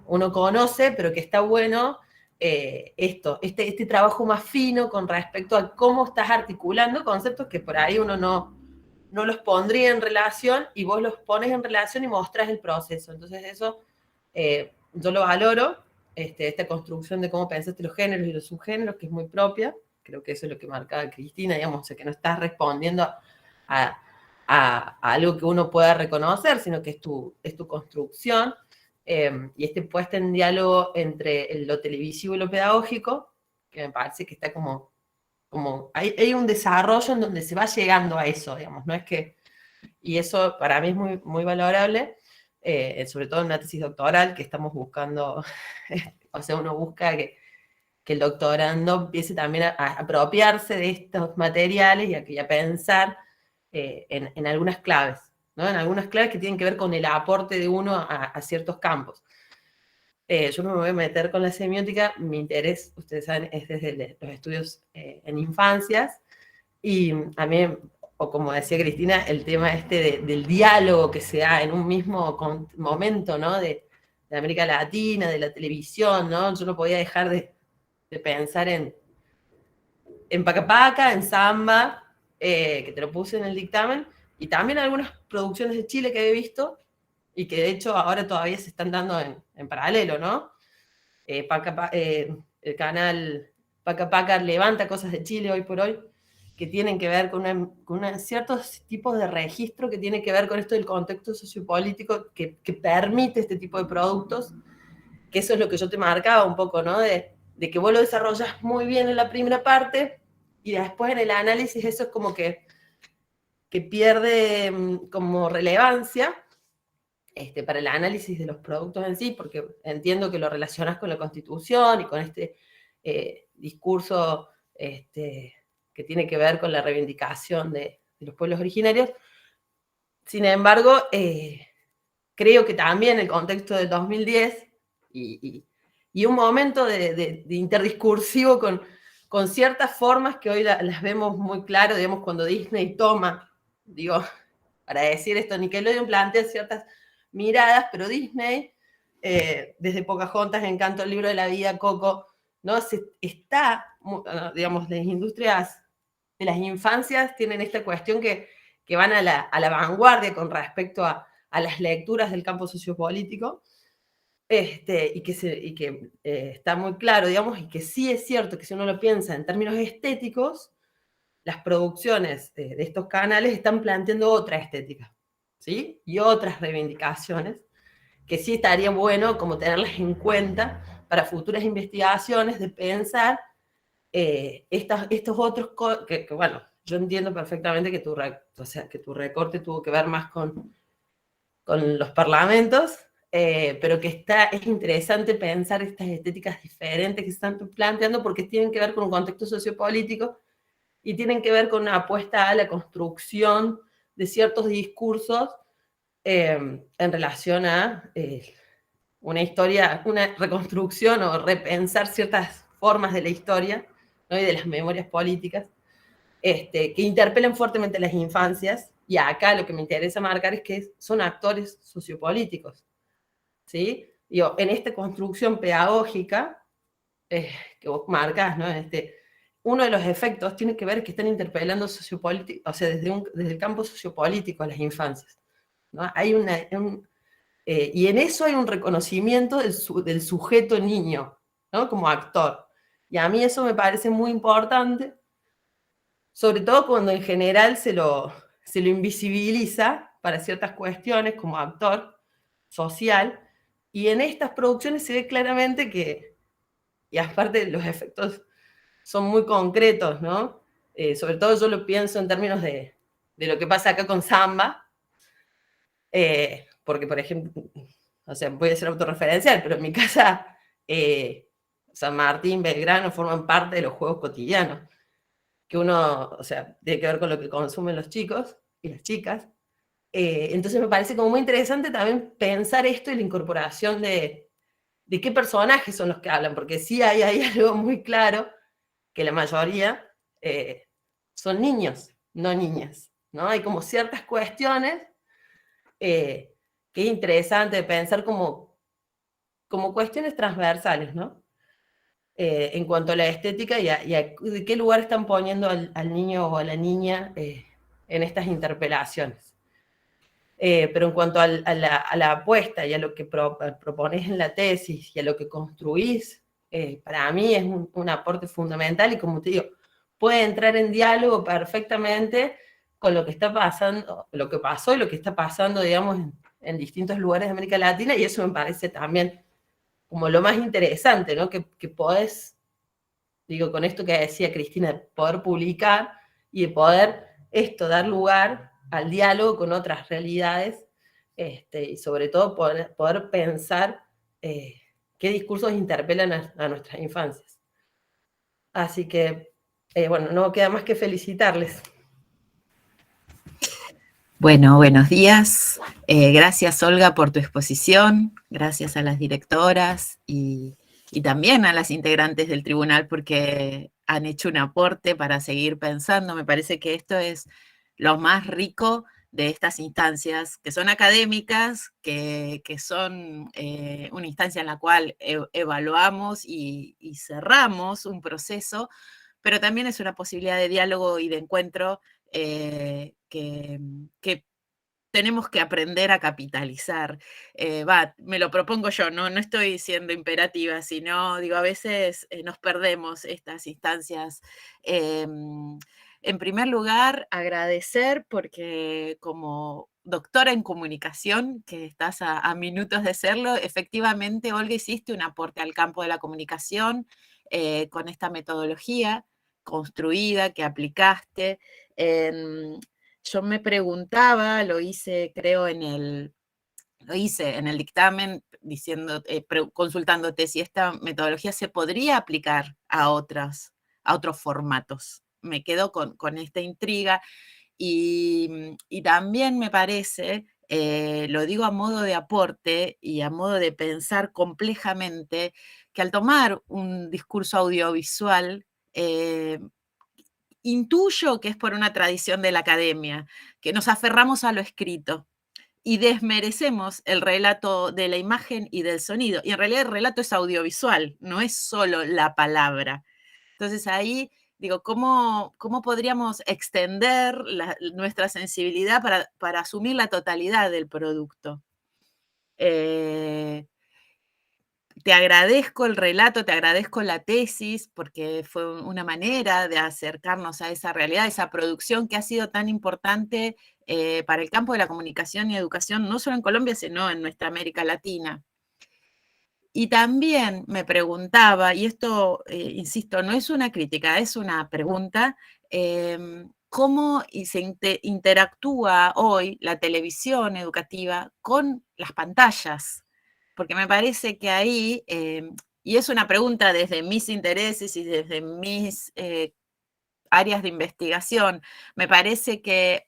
Speaker 5: uno conoce, pero que está bueno este trabajo más fino con respecto a cómo estás articulando conceptos que por ahí uno no los pondría en relación y vos los pones en relación y mostrás el proceso. Entonces eso yo lo valoro, esta construcción de cómo pensaste los géneros y los subgéneros, que es muy propia. Creo que eso es lo que marcaba Cristina, digamos, o sea, que no estás respondiendo a algo que uno pueda reconocer, sino que es tu construcción, y puesta en diálogo entre lo televisivo y lo pedagógico, que me parece que está como hay un desarrollo en donde se va llegando a eso, digamos, no es que, y eso para mí es muy, muy valorable, sobre todo en una tesis doctoral que estamos buscando, o sea, uno busca que el doctorando empiece también a apropiarse de estos materiales y a pensar en algunas claves, ¿no? En algunas claves que tienen que ver con el aporte de uno a ciertos campos. Yo no me voy a meter con la semiótica, mi interés, ustedes saben, es desde los estudios en infancias, y a mí, o como decía Cristina, el tema del diálogo que se da en un mismo momento, ¿no? De América Latina, de la televisión, ¿no? Yo no podía dejar de pensar en Paca Paca, en Samba, que te lo puse en el dictamen, y también algunas producciones de Chile que he visto, y que de hecho ahora todavía se están dando en paralelo, ¿no? El canal Paca Paca levanta cosas de Chile hoy por hoy, que tienen que ver con ciertos tipos de registro que tienen que ver con esto del contexto sociopolítico que permite este tipo de productos, que eso es lo que yo te marcaba un poco, ¿no? De que vos lo desarrollas muy bien en la primera parte y después en el análisis eso es como que pierde como relevancia para el análisis de los productos en sí, porque entiendo que lo relacionas con la Constitución y con este discurso que tiene que ver con la reivindicación de los pueblos originarios. Sin embargo, creo que también el contexto del 2010 y un momento de interdiscursivo con ciertas formas que hoy las vemos muy claro, digamos, cuando Disney toma, digo, para decir esto, Nickelodeon plantea ciertas miradas, pero Disney, desde Pocahontas, Encanto, El libro de la vida, Coco, ¿no? Digamos, las industrias de las infancias tienen esta cuestión que van a la vanguardia con respecto a las lecturas del campo sociopolítico, y que está muy claro, digamos, y que sí es cierto que si uno lo piensa en términos estéticos, las producciones de estos canales están planteando otra estética, ¿sí? Y otras reivindicaciones, que sí estaría bueno como tenerlas en cuenta para futuras investigaciones, de pensar estos otros, que bueno, yo entiendo perfectamente que tu recorte tuvo que ver más con los parlamentos, pero que es interesante pensar estas estéticas diferentes que se están planteando porque tienen que ver con un contexto sociopolítico y tienen que ver con una apuesta a la construcción de ciertos discursos en relación a una historia, una reconstrucción o repensar ciertas formas de la historia, ¿no? Y de las memorias políticas, que interpelan fuertemente las infancias, y acá lo que me interesa marcar es que son actores sociopolíticos, ¿sí? Digo, en esta construcción pedagógica que vos marcás, ¿no? Uno de los efectos tiene que ver que están interpelando sociopolítico, o sea, desde el campo sociopolítico a las infancias, ¿no? Hay y en eso hay un reconocimiento del sujeto niño, ¿no? Como actor. Y a mí eso me parece muy importante, sobre todo cuando en general se lo invisibiliza para ciertas cuestiones como actor social, y en estas producciones se ve claramente que, y aparte los efectos son muy concretos, ¿no? Sobre todo yo lo pienso en términos de lo que pasa acá con Samba, porque, por ejemplo, o sea, voy a ser autorreferencial, pero en mi casa San Martín, Belgrano forman parte de los juegos cotidianos, que uno, o sea, tiene que ver con lo que consumen los chicos y las chicas. Entonces me parece como muy interesante también pensar esto y la incorporación de qué personajes son los que hablan, porque sí hay algo muy claro, que la mayoría son niños, no niñas, ¿no? Hay como ciertas cuestiones que es interesante pensar como cuestiones transversales, ¿no? En cuanto a la estética y a de qué lugar están poniendo al niño o a la niña en estas interpelaciones. Pero en cuanto a la apuesta y a lo que propones en la tesis y a lo que construís, para mí es un aporte fundamental, y como te digo, puede entrar en diálogo perfectamente con lo que está pasando, lo que pasó y lo que está pasando, digamos, en distintos lugares de América Latina, y eso me parece también como lo más interesante, ¿no? Que podés, digo, con esto que decía Cristina, de poder publicar y de poder dar lugar al diálogo con otras realidades, y sobre todo poder pensar qué discursos interpelan a nuestras infancias. Así que, bueno, no queda más que felicitarles.
Speaker 6: Bueno, buenos días. Gracias, Olga, por tu exposición. Gracias a las directoras y también a las integrantes del tribunal, porque han hecho un aporte para seguir pensando. Me parece que esto es lo más rico de estas instancias, que son académicas, que son una instancia en la cual evaluamos y cerramos un proceso, pero también es una posibilidad de diálogo y de encuentro que tenemos que aprender a capitalizar. Me lo propongo yo, no estoy siendo imperativa, sino, digo, a veces nos perdemos estas instancias. En primer lugar, agradecer porque como doctora en comunicación, que estás a minutos de serlo, efectivamente, Olga, hiciste un aporte al campo de la comunicación con esta metodología construida que aplicaste. Yo me preguntaba, lo hice creo en el dictamen, consultándote si esta metodología se podría aplicar a otros formatos. Me quedo con esta intriga y también me parece, lo digo a modo de aporte y a modo de pensar complejamente, que al tomar un discurso audiovisual, intuyo que es por una tradición de la academia, que nos aferramos a lo escrito y desmerecemos el relato de la imagen y del sonido. Y en realidad el relato es audiovisual, no es solo la palabra. Entonces ahí digo, ¿cómo podríamos extender nuestra sensibilidad para asumir la totalidad del producto? Te agradezco el relato, te agradezco la tesis, porque fue una manera de acercarnos a esa realidad, esa producción que ha sido tan importante para el campo de la comunicación y educación, no solo en Colombia, sino en nuestra América Latina. Y también me preguntaba, y esto, insisto, no es una crítica, es una pregunta, ¿cómo se interactúa hoy la televisión educativa con las pantallas? Porque me parece que ahí, y es una pregunta desde mis intereses y desde mis áreas de investigación, me parece que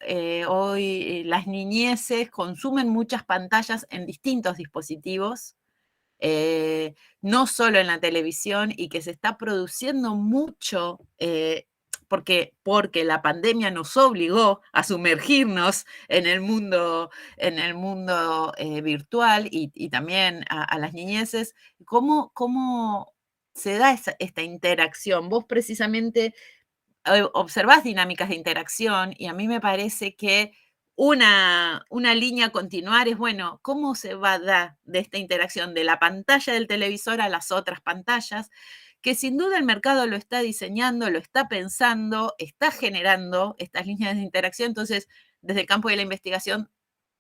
Speaker 6: hoy las niñeces consumen muchas pantallas en distintos dispositivos, no solo en la televisión, y que se está produciendo mucho porque la pandemia nos obligó a sumergirnos en el mundo virtual y también a las niñeces. ¿Cómo se da esta interacción? Vos precisamente observás dinámicas de interacción y a mí me parece que una línea a continuar es, bueno, ¿cómo se va a dar de esta interacción de la pantalla del televisor a las otras pantallas? Que sin duda el mercado lo está diseñando, lo está pensando, está generando estas líneas de interacción. Entonces, desde el campo de la investigación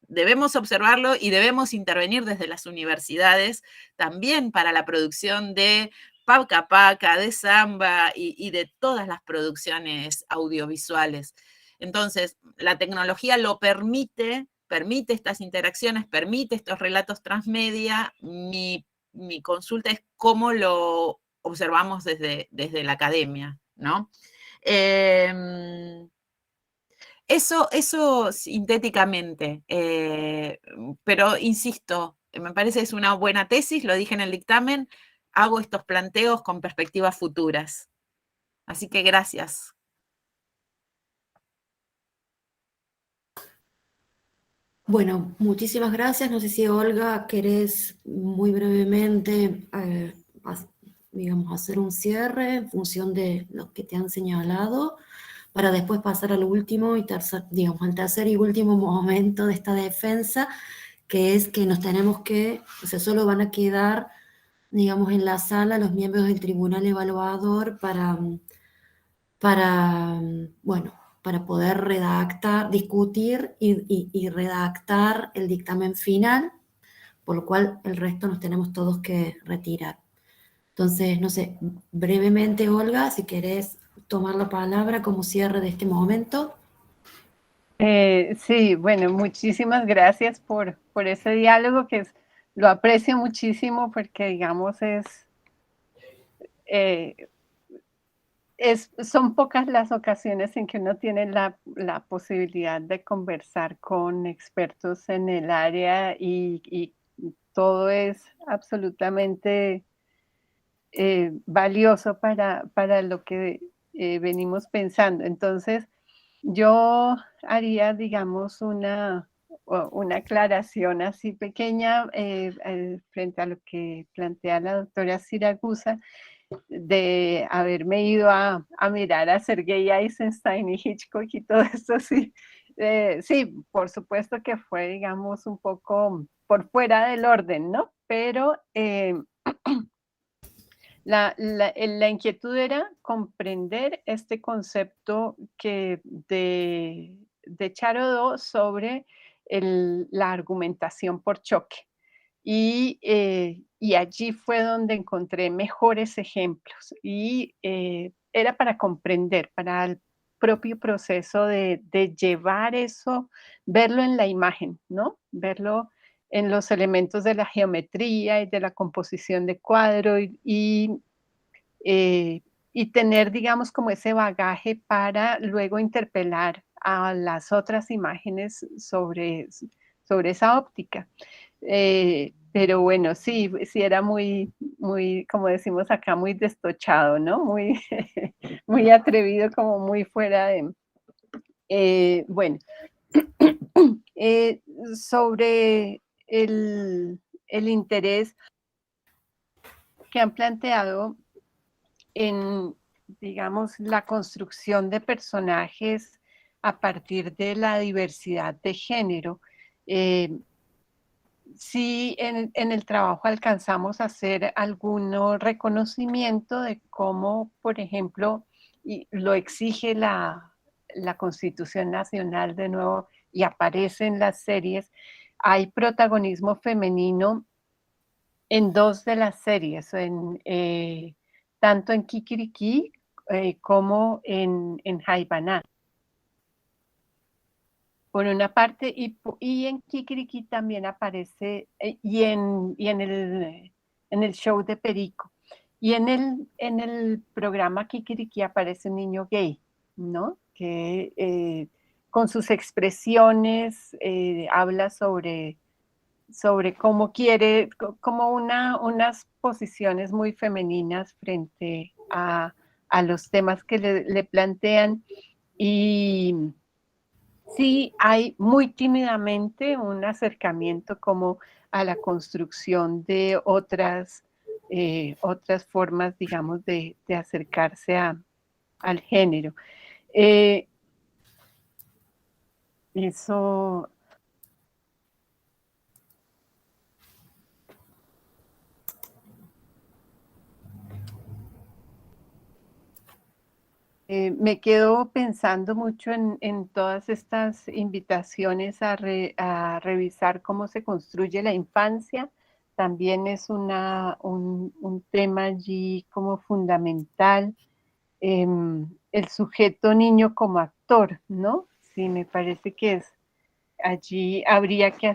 Speaker 6: debemos observarlo y debemos intervenir desde las universidades también para la producción de Paca Paca, de Samba y de todas las producciones audiovisuales. Entonces, la tecnología lo permite estas interacciones, permite estos relatos transmedia. Mi consulta es cómo lo observamos desde la academia, ¿no? Eso sintéticamente, pero insisto, me parece que es una buena tesis, lo dije en el dictamen, hago estos planteos con perspectivas futuras. Así que gracias.
Speaker 1: Bueno, muchísimas gracias. No sé si Olga querés muy brevemente, digamos, hacer un cierre en función de lo que te han señalado, para después pasar al último y al tercer y último momento de esta defensa, que es que nos tenemos que, o sea, solo van a quedar, digamos, en la sala los miembros del tribunal evaluador bueno, para poder redactar, discutir y redactar el dictamen final, por lo cual el resto nos tenemos todos que retirar. Entonces, no sé, brevemente, Olga, si querés tomar la palabra como cierre de este momento.
Speaker 2: Sí, bueno, muchísimas gracias por ese diálogo lo aprecio muchísimo porque, digamos, son pocas las ocasiones en que uno tiene la posibilidad de conversar con expertos en el área y todo es absolutamente valioso para lo que venimos pensando. Entonces, yo haría, digamos, una aclaración así pequeña frente a lo que plantea la doctora Siragusa, de haberme ido a mirar a Sergei Eisenstein y Hitchcock y todo esto, sí. Sí, por supuesto que fue, digamos, un poco por fuera del orden, ¿no? Pero la inquietud era comprender este concepto de Charodot sobre la argumentación por choque. Y allí fue donde encontré mejores ejemplos. Y era para comprender, para el propio proceso de llevar eso, verlo en la imagen, ¿no? Verlo en los elementos de la geometría y de la composición de cuadro y tener, digamos, como ese bagaje para luego interpelar a las otras imágenes sobre esa óptica. Pero bueno, sí era muy, como decimos acá, muy destochado, ¿no? Muy, muy atrevido, como muy fuera de... bueno, sobre el interés que han planteado en, digamos, la construcción de personajes a partir de la diversidad de género. Sí, en el trabajo alcanzamos a hacer algún reconocimiento de cómo, por ejemplo, y lo exige la Constitución Nacional de nuevo y aparece en las series, hay protagonismo femenino en 2 de las series, tanto en Kikiriki como en Jaibaná. Por una parte, y en Kikiriki también aparece, y en el show de Perico. Y en el programa Kikiriki aparece un niño gay, ¿no? Que con sus expresiones habla sobre sobre cómo quiere, como unas posiciones muy femeninas frente a los temas que le plantean. Y sí hay muy tímidamente un acercamiento como a la construcción de otras formas, digamos, de acercarse al género. Eso... me quedo pensando mucho en todas estas invitaciones a revisar cómo se construye la infancia. También es un tema allí como fundamental. El sujeto niño como actor, ¿no? Sí, me parece que allí habría que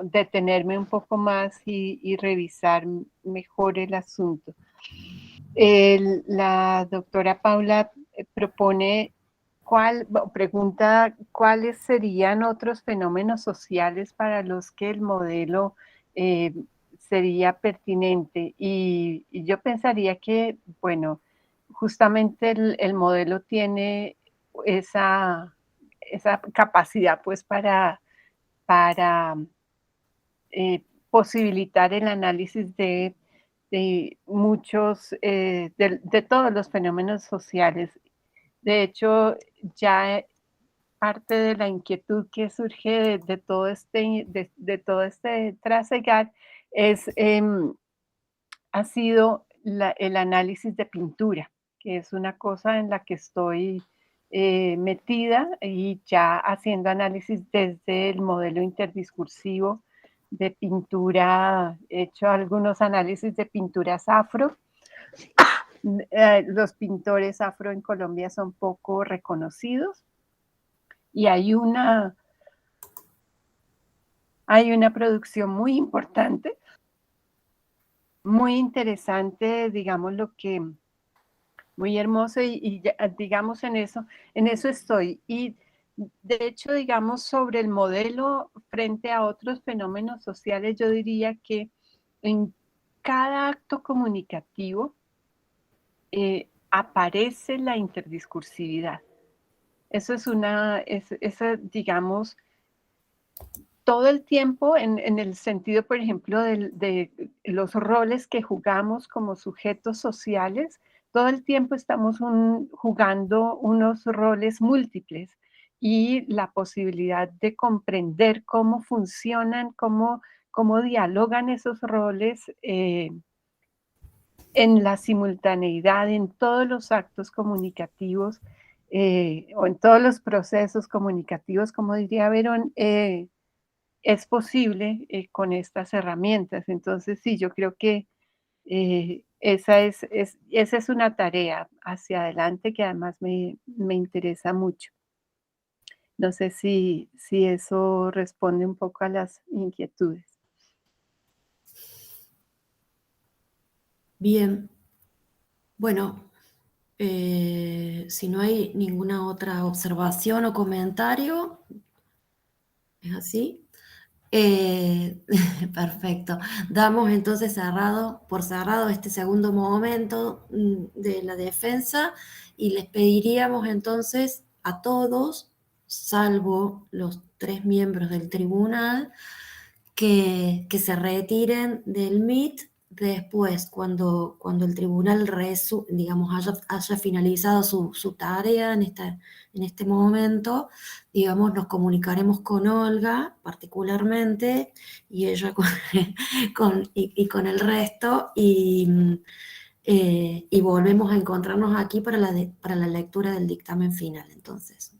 Speaker 2: detenerme un poco más y revisar mejor el asunto. La doctora Paula pregunta cuáles serían otros fenómenos sociales para los que el modelo sería pertinente. Y yo pensaría que, bueno, justamente el modelo tiene esa capacidad pues para posibilitar el análisis de muchos, de todos los fenómenos sociales. De hecho, ya parte de la inquietud que surge de todo este trasegar ha sido el análisis de pintura, que es una cosa en la que estoy metida y ya haciendo análisis desde el modelo interdiscursivo de pintura, he hecho algunos análisis de pinturas afro. Los pintores afro en Colombia son poco reconocidos y hay una producción muy importante, muy interesante, digamos muy hermoso y digamos en eso estoy. Y de hecho, digamos, sobre el modelo frente a otros fenómenos sociales, yo diría que en cada acto comunicativo aparece la interdiscursividad. Eso digamos, todo el tiempo en el sentido, por ejemplo, de los roles que jugamos como sujetos sociales, todo el tiempo estamos jugando unos roles múltiples y la posibilidad de comprender cómo funcionan, cómo dialogan esos roles en la simultaneidad, en todos los actos comunicativos o en todos los procesos comunicativos, como diría Verón, es posible con estas herramientas. Entonces, sí, yo creo que esa es una tarea hacia adelante que además me interesa mucho. No sé si eso responde un poco a las inquietudes.
Speaker 1: Bien. Bueno, si no hay ninguna otra observación o comentario, ¿es así? Perfecto. Damos entonces por cerrado este segundo momento de la defensa y les pediríamos entonces a todos, salvo los 3 miembros del tribunal, que se retiren del Meet después, cuando el tribunal digamos, haya finalizado su tarea en este momento, digamos, nos comunicaremos con Olga particularmente y ella con el resto y volvemos a encontrarnos aquí para la lectura del dictamen final. Entonces, eso